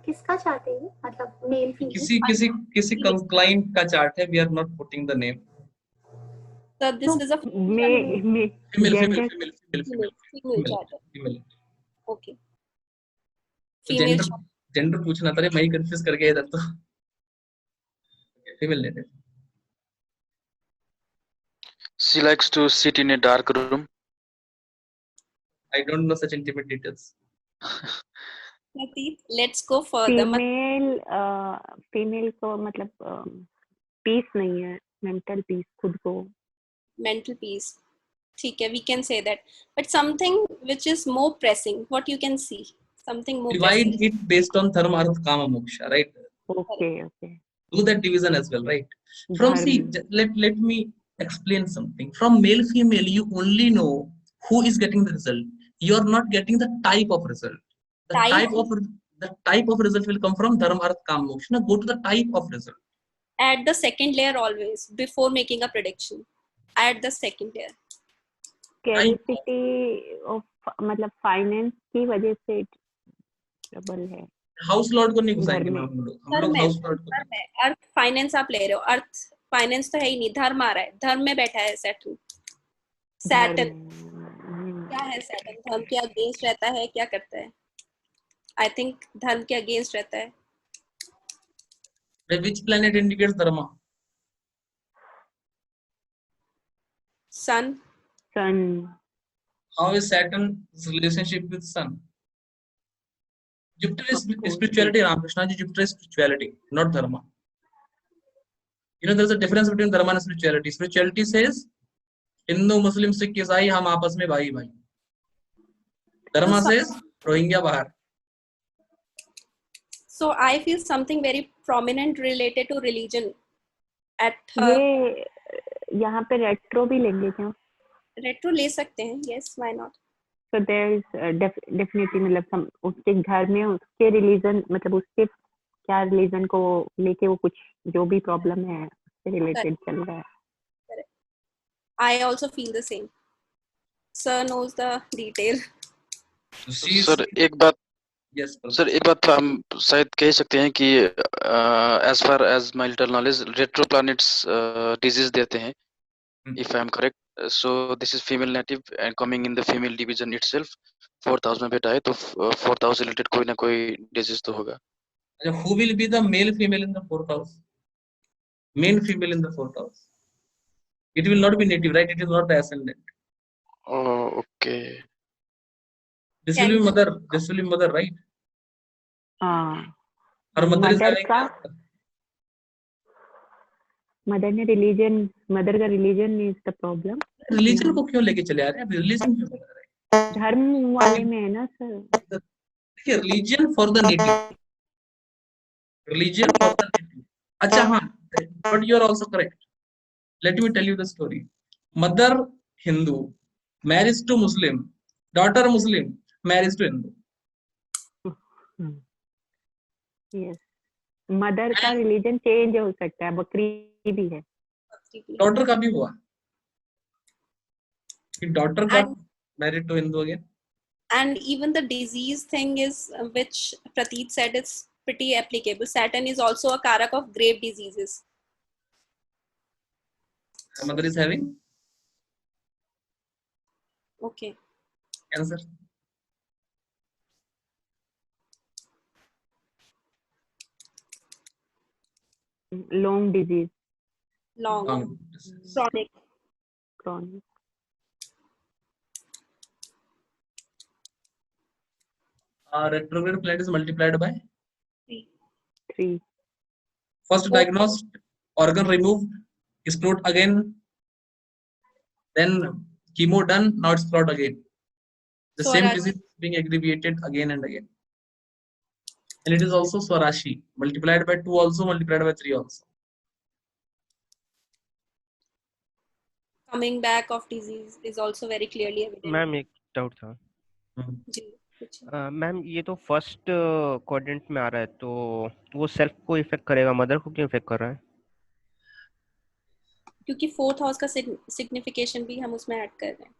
S4: किसका chart है ये? मतलब मेल
S5: किसी
S4: फीमेल?
S5: किसी क्लाइंट का चार्ट है. We are not putting the name.
S1: So this is a
S5: female
S1: chart.
S5: female.
S1: Okay.
S5: तो जेंडर पूछना था रे, मैं ही कंफ्यूज कर गया इधर तो. फीमेल लेते.
S8: She likes to sit in a dark room.
S5: I don't know such intimate details.
S1: Let's go further.
S3: Female को मतलब पीस नहीं है, मेंटल पीस, खुद को
S1: mental peace. ठीक है, we can say that. But something which is more pressing, what you can see, something more
S5: Divide
S1: pressing.
S5: it based on dharma, artha, kama, moksha, right?
S3: Okay.
S5: Do that division as well, right? From see, let me explain something. From male female, you only know who is getting the result. You are not getting the type of result. The type of result will come from dharma, artha, kama, moksha. Now go to the type of result.
S1: At the second layer always, before making a prediction. At the second layer.
S3: Scarcity of मतलब finance की वजह से trouble है.
S5: House Lord को नहीं घुसाएंगे ma'am हम लोग house Lord को.
S1: अर्थ फाइनेंस आप ले रहे हो, अर्थ फाइनेंस तो है ही नहीं, धर्म आ रहा है, धर्म में बैठा है सैटर्न. क्या है सैटर्न? धर्म के अगेंस्ट रहता है, क्या करता है? आई थिंक धर्म के अगेंस्ट रहता है.
S5: Which planet indicates dharma?
S1: Sun.
S5: How is Saturn's relationship with Sun? Jupiter is spirituality, Ramakrishna ji. Jupiter is spirituality, not dharma. You know, there's a difference between dharma and spirituality. Spirituality says, Hindu, Muslim, Sikh, Isai, हम आपस में भाई भाई. Dharma says, Rohingya बाहर.
S1: So I feel something very prominent related to religion. At
S3: ये यहाँ पे retro भी लेंगे क्या?
S1: रेट्रो ले सकते हैं. Yes, why not?
S3: So there is definitely मतलब उसके घर में उसके रिलीजन, मतलब उसके क्या रिलीजन को लेके वो कुछ जो भी प्रॉब्लम है उससे रिलेटेड चल रहा है.
S1: I also feel the same. Sir knows the detail.
S8: Sir एक बात तो हम शायद कह सकते हैं कि as far as my little knowledge, retro planets disease देते हैं, if I am correct. So this is female native and coming in the female division itself. 4th house में बैठा है तो 4th house related कोई ना कोई disease तो होगा.
S5: Who will be the male female in the 4th house? Male female in the 4th house. It will not be native, right? It is not the ascendant.
S8: Oh, okay.
S5: This will be mother. This will be mother, right? और
S3: mother ने religion, mother का religion is the problem.
S5: Religion को क्यों लेके चले आ रहे हैं? Religion क्यों बता रहे हैं?
S3: धर्म वाले में है ना सर.
S5: देखिए, religion for the native, religion for the native. अच्छा हाँ, but you are also correct. Let me tell you the story. Mother Hindu marriage to Muslim, daughter Muslim marriage to Hindu.
S3: Yes, mother का रिलीजन चेंज हो सकता है, बकरी भी है.
S5: Daughter का भी हुआ, डॉटर का married to Hindu again.
S1: And even the disease thing is, which Prateek said, is pretty applicable. Saturn is also a karak of grave diseases.
S5: Her mother is having
S1: okay
S5: cancer.
S3: long disease,
S1: long,
S5: disease.
S1: chronic.
S3: chronic.
S5: Retrograde planet is multiplied by
S3: 3.
S5: first diagnosed, organ removed, explode again, then chemo done, now it's explode again. The same
S1: Swarashi.
S5: disease being aggravated again and again. And it is also Swarashi, multiplied by 2 also, multiplied by 3 also.
S1: Coming back of disease is also very clearly evident.
S10: Ma'am एक doubt था
S1: जी, पूछिए।
S10: Ma'am ये तो first quadrant में आ रहा है तो वो सेल्फ को इफेक्ट करेगा, मदर को क्यों इफेक्ट कर रहा है?
S1: क्योंकि 4th हाउस का सिग्निफिकेशन भी हम उसमें ऐड कर रहे हैं।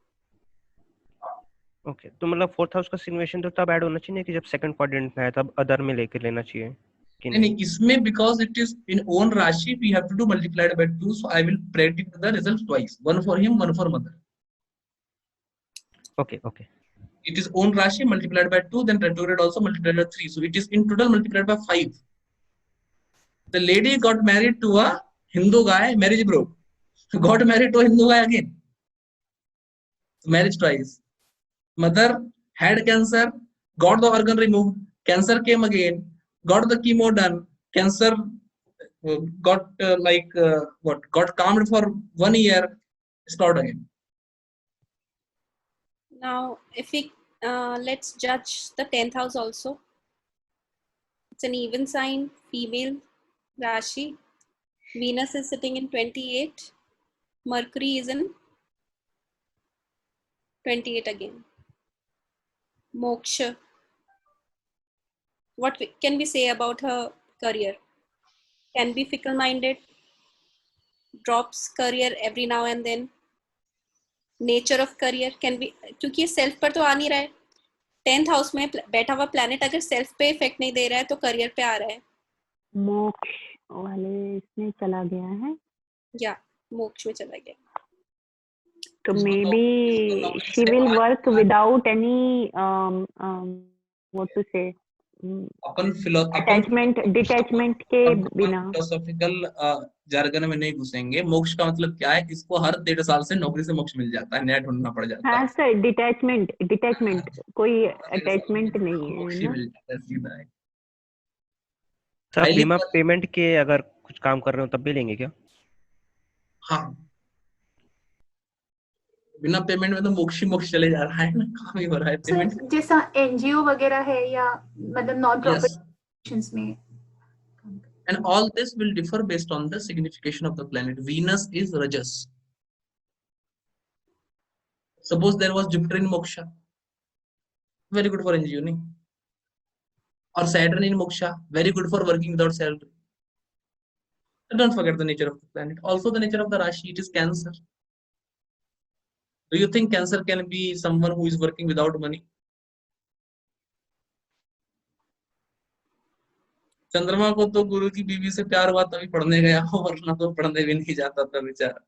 S10: ओके, तो मतलब 4th हाउस का सिग्निफिकेशन तो तब ऐड होना चाहिए कि जब सेकंड क्वाड्रेंट में है, तब अदर में लेकर लेना चाहिए कि
S5: नहीं, इसमें because it is in own Rashi, we have to do multiplied by 2, so I will predict the result twice, one for him, one for mother.
S10: Okay okay,
S5: It is own Rashi multiplied by 2, then retrograde also multiplied by 3, so it is in total multiplied by 5. The lady got married to a Hindu guy, marriage broke. Got married to a Hindu guy again, marriage twice. Mother had cancer, got the organ removed, cancer came again, got the chemo done, cancer got got calmed for 1 year, exploded again.
S1: Now, if we let's judge the 10th house also. It's an even sign, female Rashi. Venus is sitting in 28. Mercury is in 28 again. Moksha. What can we say about her career? Can be fickle-minded, drops career every now and then. Nature of career can be, क्योंकि ये self पर तो आ नहीं रहा है। 10th house में बैठा हुआ प्लैनेट अगर सेल्फ पे इफेक्ट नहीं दे रहा है तो करियर पे आ रहा है।
S3: मोक्ष वाले इसमें चला गया है,
S1: या मोक्ष में चला गया।
S3: तो maybe she will work without any what to say
S5: अपन
S3: डिटैचमेंट के बिना।
S5: फिलोसॉफिकल जार्गन में नहीं घुसेंगे। मोक्ष का मतलब क्या है? इसको हर 1.5 साल से नौकरी से मोक्ष मिल जाता है, नया ढूंढना पड़ जाता है।
S3: हाँ सर, डिटैचमेंट कोई अटैचमेंट नहीं है
S5: मोक्ष
S3: ना।
S5: मिल जाता है सीधा है।
S10: सर बीमा पेमेंट के अगर कुछ काम कर रहे हो तब भी लेंगे क्या?
S5: हाँ, बिना पेमेंट में तो मोक्ष चले जा रहा है ना, काम ही हो रहा है पेमेंट।
S4: जैसा एनजीओ वगैरह है या मतलब नॉन प्रॉफिट ऑर्गेनाइजेशंस में।
S5: And all this will differ based on the signification of the planet. Venus is Rajas. Suppose there was Jupiter in Moksha, very good for NGO, nahi? Or Saturn in Moksha, very good for working without salary. And don't forget the nature of the planet. Also the nature of the Rashi, it is Cancer. Do you think Cancer can be someone who is working without money? चंद्रमा को तो गुरु की बीवी से प्यार हुआ तभी पढ़ने गया हो, वरना तो पढ़ने भी नहीं जाता था बेचारा।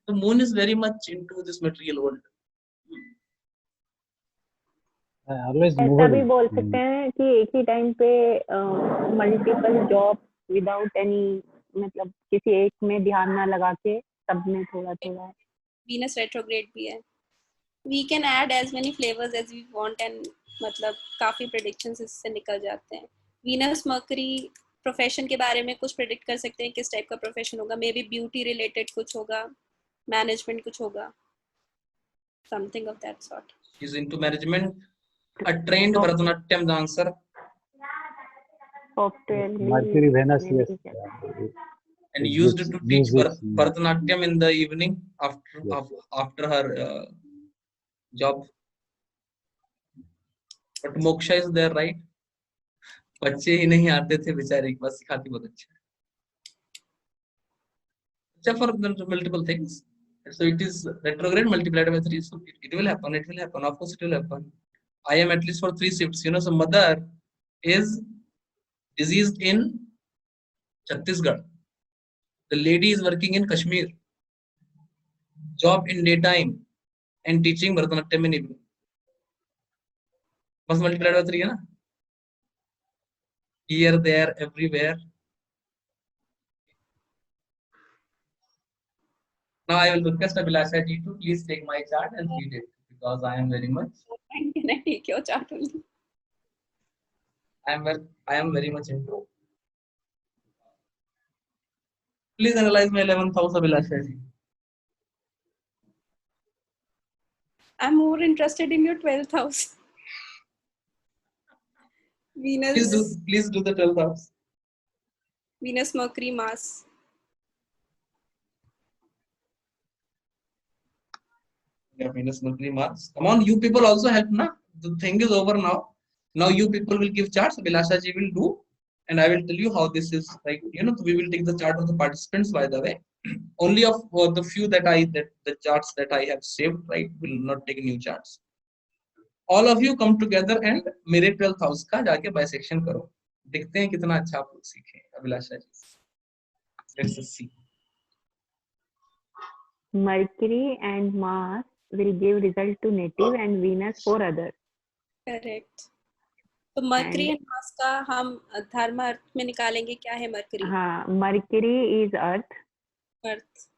S5: The moon is very much into this material world.
S3: ऐसा भी बोल सकते हैं कि एक ही टाइम पे मल्टीपल जॉब विदाउट एनी, मतलब किसी एक में ध्यान ना लगा के सब में थोड़ा थोड़ा।
S1: Venus retrograde भी है। We can add as many flavors as we want and मतलब काफी predictions इससे निकल जाते हैं। Venus Mercury प्रोफेशन के बारे में कुछ प्रेडिक्ट कर सकते हैं, किस टाइप का प्रोफेशन होगा। मे बी ब्यूटी रिलेटेड कुछ होगा, मैनेजमेंट कुछ होगा, something of that sort.
S5: Is into management, a trained Bharatanatyam dancer.
S3: Software
S6: Mercury, Venus, yes.
S5: And used to teach Bharatanatyam in the evening after her job. But moksha is there, right? बच्चे ही नहीं आते थे बेचारे, बस सिखाती बहुत अच्छा। अच्छा for multiple things. So it is retrograde multiplied by 3. So it will happen. It will happen. Of course, it will happen. I am at least for 3 shifts. You know, so mother is diseased in Chhattisgarh. The lady is working in Kashmir. Job in daytime and teaching Bharatanatyam in evening. Must multiplied by 3, है ना? Here, there, everywhere. Now I will request Abhilasha ji to please take my chart and read it because I am very much.
S1: Can I take your chart only?
S5: I am very much into. Please analyze my 11th house, Abhilasha ji.
S1: I'm more interested in your 12th house. Venus,
S5: Please do the 12th house.
S1: Venus, Mercury, Mars.
S5: Yeah, Venus, Mercury, Mars. Come on, you people also help, na? The thing is over now. Now you people will give charts. Abhilasha ji will do, and I will tell you how this is. Like, you know, we will take the chart of the participants. By the way, only of the few that the charts that I have saved. Right, will not take new charts. All of you come together and मेरे 12th house का जाके bisection करो. देखते हैं कितना अच्छा आप लोग सीखे. अभिलाषा जी. Let's just see.
S3: Mercury and Mars will give result to native and Venus for other.
S1: Correct. तो मर्करी एंड मार्स का हम धर्म अर्थ में निकालेंगे. क्या है मर्करी?
S3: हाँ, Mercury is earth.
S1: Earth.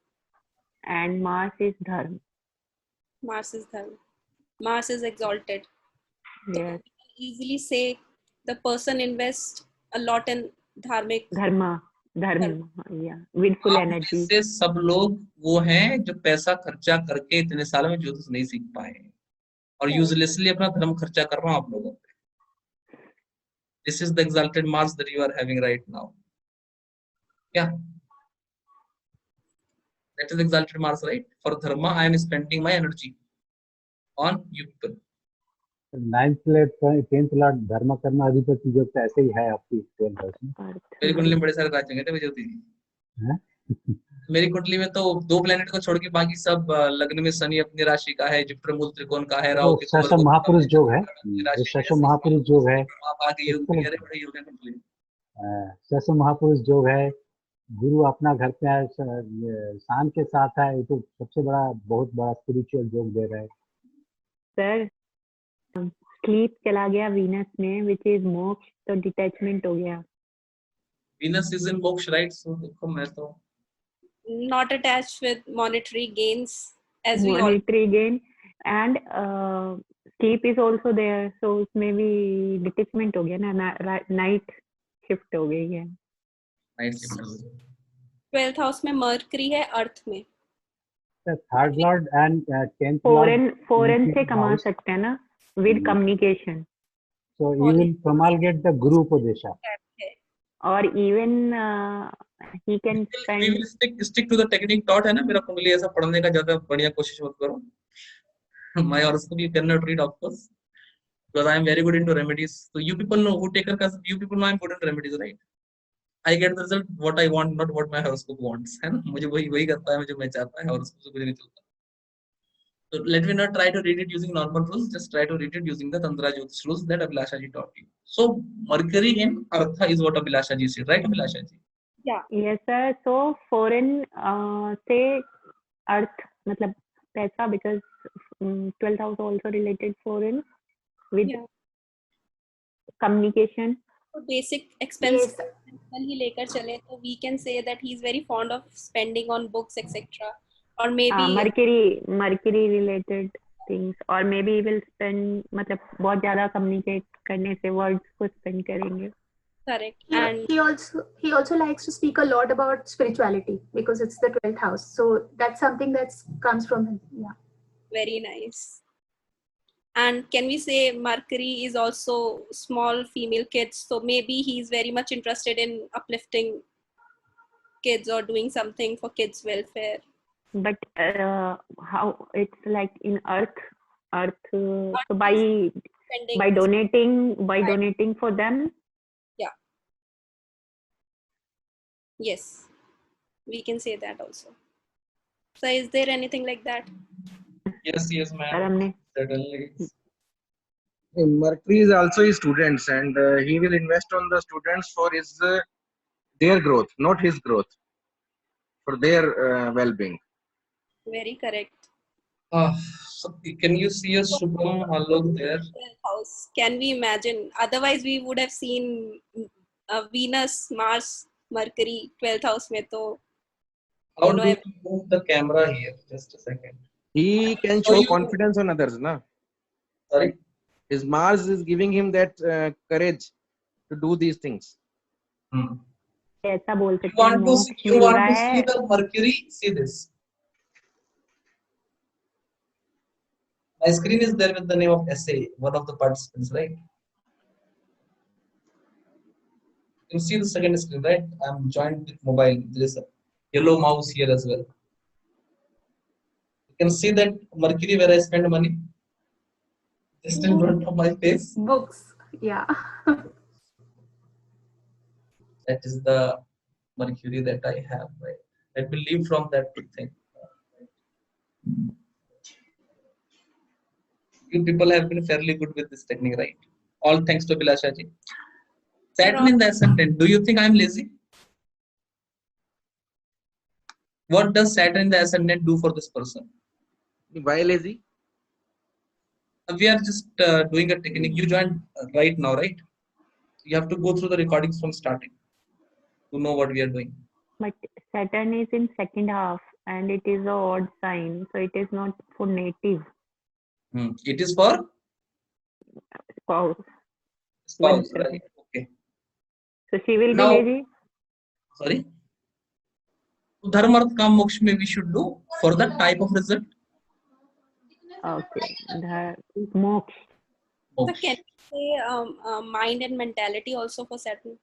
S3: And Mars is dharma.
S1: Mars is dharma. Mars is exalted.
S3: Yes.
S1: So we can easily say the person invests a lot in dharmic.
S3: Dharma. Yeah. With full energy.
S5: से सब लोग वो हैं जो पैसा खर्चा करके इतने सालों में ज्योतिष नहीं सीख पाए और यूजलेसली अपना धर्म खर्चा कर रहा हूँ आप लोगों पे. This is the exalted Mars that you are having right now. Yeah. That is exalted Mars, right? For dharma, I am spending my energy on you people.
S6: 9th lord 10th lord धर्म करना अभी तक जो ऐसे ही है आपकी 12th house में.
S5: मेरी कुंडली में बड़े सारे राज्य हैं ज्योति जी. मेरी कुंडली में तो 2 प्लेनेट को छोड़ के बाकी सब लग्न में शनि अपनी राशि का है, जुपिटर मूल त्रिकोण का है, राहु
S6: शश महापुरुष योग है. शश महापुरुष योग है. शश महापुरुष योग है. गुरु अपना घर पे है, शान के साथ है. ये तो सबसे बड़ा बहुत बड़ा स्पिरिचुअल योग दे रहा है.
S3: सर स्लीप चला गया वीनस में विच इज मोक्ष, तो डिटैचमेंट हो गया.
S5: वीनस इज इन मोक्ष, राइट? सो देखो मैं तो
S1: not attached with monetary gains as we all.
S3: Monetary gain and sleep is also there, so उसमें भी detachment हो गया ना. नाइट शिफ्ट हो गई है.
S5: Night shift.
S1: 12th हाउस में मर्करी है अर्थ में.
S6: Third Lord and 10th Lord
S3: foreign से कमा सकते हैं ना with communication.
S6: So he will promulgate the Guru Upadesha.
S3: Or even he can spend.
S5: We will stick to the technique taught है ना. मेरा कुंडली ऐसा पढ़ने का ज्यादा बढ़िया कोशिश मत करो. My horoscope you cannot read, of course, because I am very good into remedies. So you people know who take care. You people know I am good into remedies, right? I get the result what I want, not what my horoscope wants. है ना. मुझे वही करता है मुझे मैं चाहता है. horoscope से कुछ नहीं चलता. So let me not try to read it using normal rules. Just try to read it using the Tantra Jyotish rules that Abhilasha ji taught you. So Mercury in Artha is what Abhilasha ji said, right, Abhilasha ji?
S3: Yeah. Yes, sir. So foreign से अर्थ मतलब पैसा, because 12th house also related foreign with communication.
S1: So basic expense ही लेकर चले तो we can say that he is very fond of spending on books etc. or maybe
S3: Mercury related things, or maybe he will spend मतलब बहुत ज़्यादा communicate करने से words को spend करेंगे.
S1: Correct.
S4: And he also likes to speak a lot about spirituality because it's the 12th house, so that's something that comes from him. Yeah.
S1: Very nice. And can we say Mercury is also small female kids, so maybe he's very much interested in uplifting kids or doing something for kids welfare.
S3: But how it's like in earth so by donating for them.
S1: Yeah. Yes, we can say that also. So is there anything like that?
S5: Yes ma'am. Certainly.
S9: Mercury is also his students, and he will invest on the students for his their growth, not his growth, for their well-being.
S1: Very correct.
S5: So can you see a Shubham Alok there?
S1: House. Can we imagine? Otherwise we would have seen Venus, Mars, Mercury 12th house में तो
S5: How
S1: you know,
S5: do you move the camera here? Just a second.
S9: He can
S5: So
S9: show
S5: you,
S9: confidence on others, na?
S5: sorry.
S9: His Mars is giving him that courage to do these things.
S5: Hmm.
S3: ऐसा बोल
S5: You
S3: सकते हैं
S5: want to see,
S3: मोक्ष
S5: you
S3: mill
S5: want
S3: रहा
S5: to see
S3: है.
S5: the Mercury? See this. My screen is there with the name of SA, one of the participants, right? You see the second screen, right? I'm joined with mobile. There is a yellow mouse here as well. You can see that Mercury where I spend money. Just in front of my face.
S4: Books. Yeah.
S5: That is the Mercury that I have, right? Let me leave from that thing. You people have been fairly good with this technique, right? All thanks to Bilasha ji. Saturn in the ascendant. Do you think I'm lazy? What does Saturn in the ascendant do for this person?
S9: Why lazy?
S5: We are just doing a technique. You joined right now, right? You have to go through the recordings from starting to know what we are doing.
S3: But Saturn is in second half and it is a odd sign, so it is not for native
S5: It is for
S3: spouse.
S5: spouse,
S3: Well,
S5: right? Okay.
S3: So she will be
S5: Now,
S3: lazy.
S5: sorry. Dharma Arth Kam Moksha we should do for the type of result.
S3: Okay. Moksha.
S1: So can we say mind and mentality also for Saturn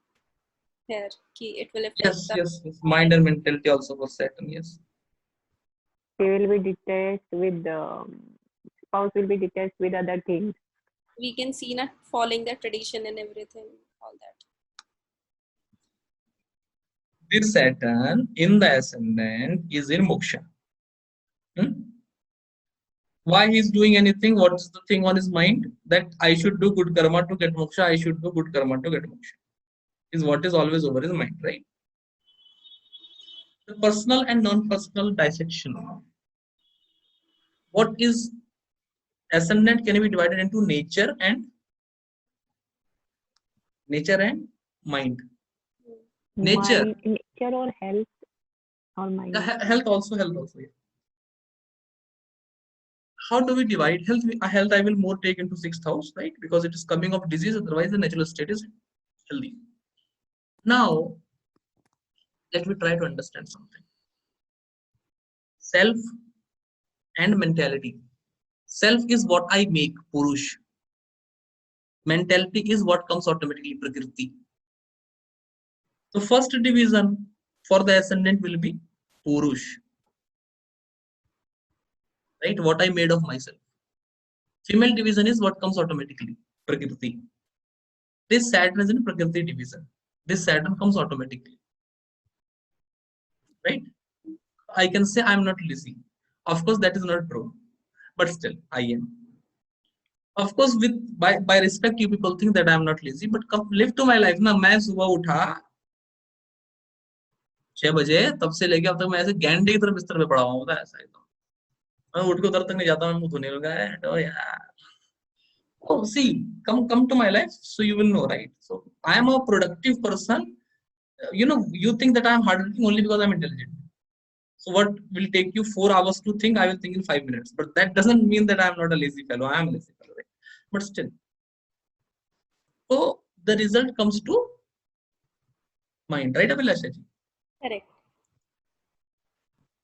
S1: here? It will affect
S5: Yes, yes. Mind and mentality also for Saturn, yes.
S3: She will be detached with the spouse will be detached with other things.
S1: We can see not following the tradition and everything, all that.
S5: This Saturn in the ascendant is in Moksha. Why he is doing anything? What's the thing on his mind? That I should do good karma to get moksha. I should do good karma to get moksha. Is what is always over his mind, right? The personal and non-personal dissection. What is ascendant can be divided into nature and mind. Nature.
S3: Nature or health or mind.
S5: Health also. Yeah. How do we divide health? Health I will more take into 6th house, right? Because it is coming of disease. Otherwise, the natural state is healthy. Now, let me try to understand something. Self and mentality. Self is what I make, Purush. Mentality is what comes automatically, Prakriti. The first division for the ascendant will be Purush. Right? What I made of myself. Female division is what comes automatically, Prakriti. This Saturn is in Prakriti division. This Saturn comes automatically. Right? I can say I'm not lazy. Of course, that is not true. But still, I am. Of course, by respect, you people think that I am not lazy. But come live to my life. ना मैं सुबह उठा 6 बजे तब से लेके अब तक मैं ऐसे गैंडे की तरह बिस्तर पे पड़ा हुआ हूँ ऐसा एकदम मैं उठ के उधर तक नहीं जाता मैं मुंह धोने लगा है तो यार oh see come to my life so you will know right so I am a productive person you know you think that I am hardworking only because I am intelligent so what will take you 4 hours to think I will think in 5 minutes but that doesn't mean that I am not a lazy fellow I am a lazy fellow right but still so the result comes to mind right Abhilasha ji
S1: Correct.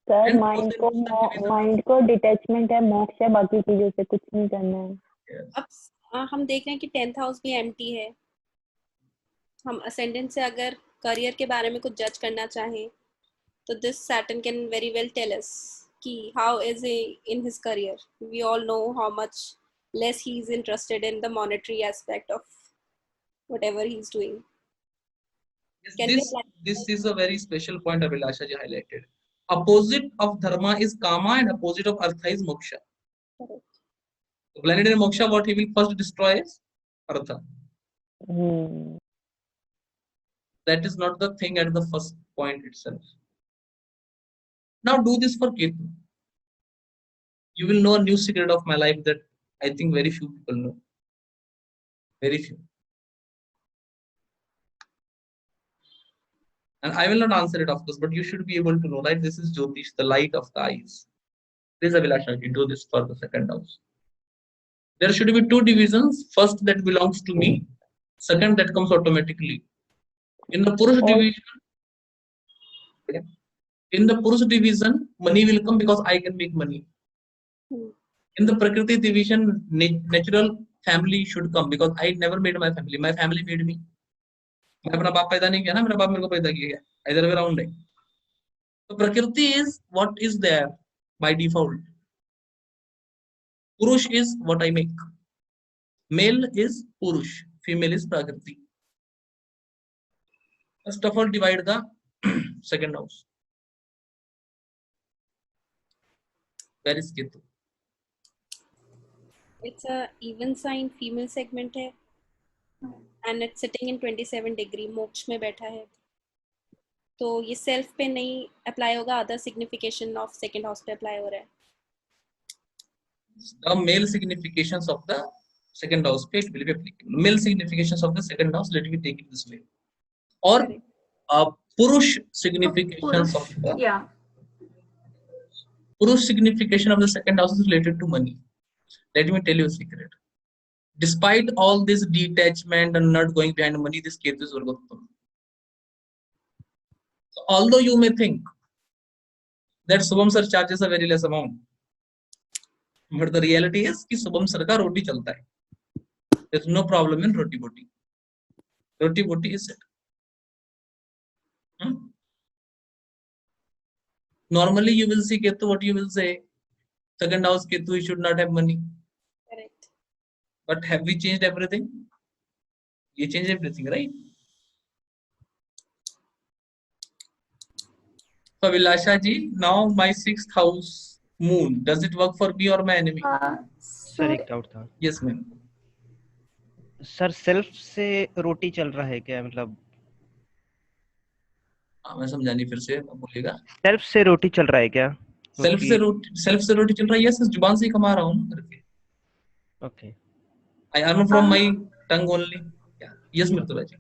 S3: Sir mind को detachment है मोक्ष है बाकी चीजों से कुछ नहीं करना है
S1: अब हम देख रहे हैं कि 10th हाउस भी एम्प्टी है हम असेंडेंट से अगर करियर के बारे में कुछ जज करना चाहें तो this Saturn can very well tell us कि how is he in his career we all know how much less he is interested in the monetary aspect of whatever he is doing
S5: This is a very special point Abhilasha ji highlighted. Opposite of dharma is kama and opposite of artha is moksha.
S1: Correct.
S5: So planet in moksha, what he will first destroy is artha. That is not the thing at the first point itself. Now do this for Ketu. You will know a new secret of my life that I think very few people know. Very few. And I will not answer it, of course, but you should be able to know, right? This is Jyotish, the light of the eyes. This is Abhilasha, you do this for the second house. There should be two divisions. First, that belongs to me. Second, that comes automatically. In the Purush division, money will come because I can make money. In the Prakriti division, natural family should come because I never made my family. My family made me. मैं अपना बाप पैदा नहीं किया ना, मेरा बाप मेरे को पैदा किया, इधर वे राउंड है. So Prakriti is what is there by default. Purush is what I make. Male is Purush, female is Prakriti. First of all, divide the second house. Where is Ketu?
S1: It's a even sign female segment है, and it's sitting in 27 degree मोक्ष में बैठा है. तो ये self पे नहीं apply होगा, other signification of second house पे अप्लाई हो रहा है.
S5: The male significations of the second house पे will be applicable. Male significations of the second house, let me take it this way. Or Purush significations of the Purush signification of the second house is related to money. Let me tell you a secret. Despite all this detachment and not going behind money, this Ketu is Vargottam. So although you may think that Subham sir charges a very less amount, but the reality is कि Subham sir का रोटी चलता है. There's no problem in roti boti. Roti boti is it. Normally you will see Ketu, what you will say, second house Ketu, you should not have money.
S1: Correct.
S5: But have we changed everything? You change everything, right? So Vilasha ji, now my sixth house moon, does it work for me or my enemy?
S10: Sir एक doubt था.
S5: Yes, ma'am.
S10: Sir self से रोटी चल रहा है क्या, मतलब
S5: मैं समझा नहीं, फिर से बोलिएगा.
S10: सेल्फ से रोटी चल रहा है क्या?
S5: सेल्फ से रोटी चल रहा है. यस, जुबान से ही कमा रहा हूँ करके.
S10: Okay.
S5: I earn from my tongue only. Yes, Mridula ji.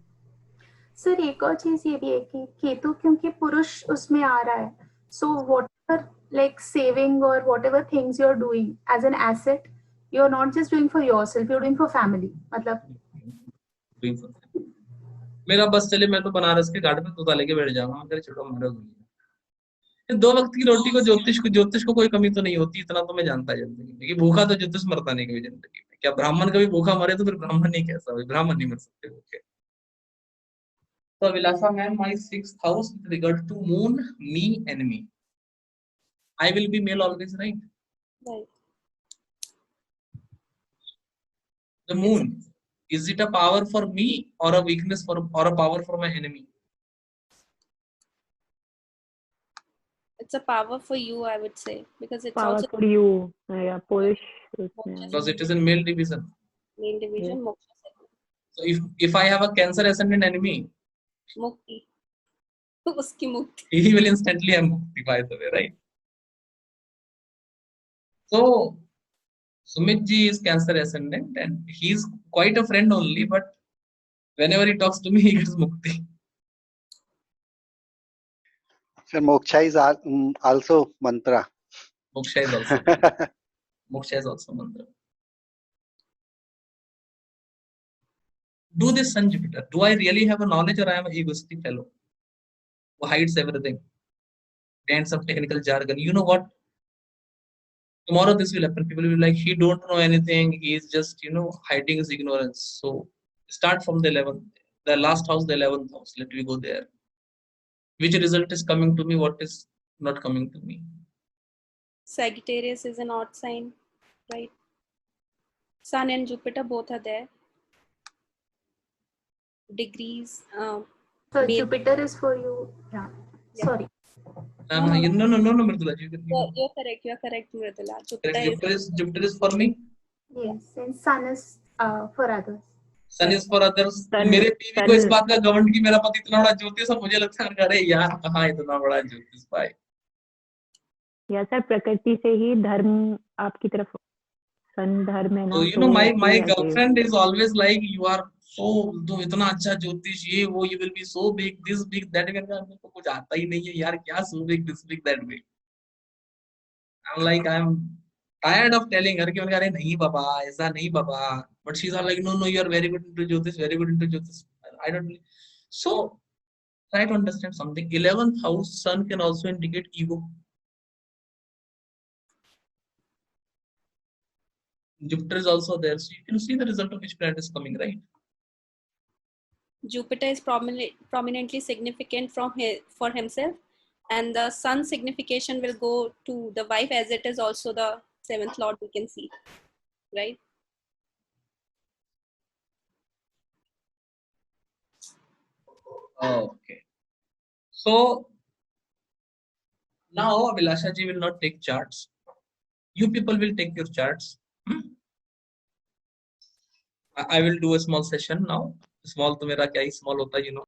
S4: Sir एक और चीज ये भी है कि केतु क्योंकि पुरुष उसमें आ रहा है, so whatever like saving or whatever things you're doing as an asset, you're not just doing for yourself, you're doing for family. मतलब
S5: मेरा बस चले, मैं तो बनारस के घाट पे तोता लेके बैठ जाऊंगा, मेरे छोटा मारा गोली. 2 वक्त की रोटी को ज्योतिष को कोई कमी तो नहीं होती, इतना तो मैं जानता है जिंदगी में. भूखा तो ज्योतिष मरता नहीं कभी जिंदगी में. क्या ब्राह्मण कभी भूखा मरे तो फिर ब्राह्मण नहीं कैसा हो? ब्राह्मण नहीं मर सकते भूखे. So Vilasa man, my sixth house with regard to moon, me, enemy. I will be male always, right?
S1: Right.
S5: The moon, is it a power for me or a weakness or a power for my enemy?
S1: It's a power for you, I would say, because it's
S3: power
S1: also
S3: for you. Yeah, Polish.
S5: Because it is in male division.
S1: main division.
S3: Yeah.
S1: Moksha segment.
S5: So if I have a Cancer ascendant enemy,
S1: Mukti. Uski mukti.
S5: he will instantly have mukti, by the way, right? So Sumit ji is Cancer ascendant and he's quite a friend only, but whenever he talks to me, he gets mukti.
S11: So moksha is also mantra.
S5: Moksha is also moksha is also mantra. Do this Sun Jupiter. Do I really have a knowledge or I am an egoistic fellow who hides everything? And some technical jargon. You know what? Tomorrow this will happen. People will be like, he don't know anything. He is just, hiding his ignorance. So start from the 11th. The last house, the 11th house. Let me go there. Which result is coming to me? What is not coming to me?
S1: Sagittarius is an odd sign, right? Sun and Jupiter both are there. Degrees.
S4: So Jupiter is for you. Yeah. Sorry.
S5: No, Mridula.
S1: You're correct, Mridula.
S5: Jupiter is for me.
S4: Yes, and Sun is for others.
S5: Sun is for others. मेरे बीवी को इस बात का घमंड कि मेरा पति इतना बड़ा ज्योतिष है, मुझे लगता है अरे यार कहाँ इतना बड़ा ज्योतिष पाए.
S3: या सर प्रकृति से ही धर्म आपकी तरफ सन धर्म है ना.
S5: So my girlfriend is always like, you are सो तो इतना अच्छा ज्योतिष ये वो, you will be so big this big that, मेरे को कुछ आता ही नहीं है यार, क्या so big this big that big. I am like I am tired of telling her कि मैंने कहा, अरे नहीं बाबा ऐसा नहीं बाबा, but she is like no no you are very good into ज्योतिष, वेरी गुड इनटू ज्योतिष। I don't, so try to understand something. 11th house sun can also indicate ego. Jupiter is also there, so you can see the result of which planet is coming, right?
S1: Jupiter is prominently significant for himself, and the sun signification will go to the wife, as it is also the 7th lord, we can see, right?
S5: Okay. So now Abhilasha ji will not take charts. You people will take your charts. I will do a small session now. Small to mera kya hi small hota, you know.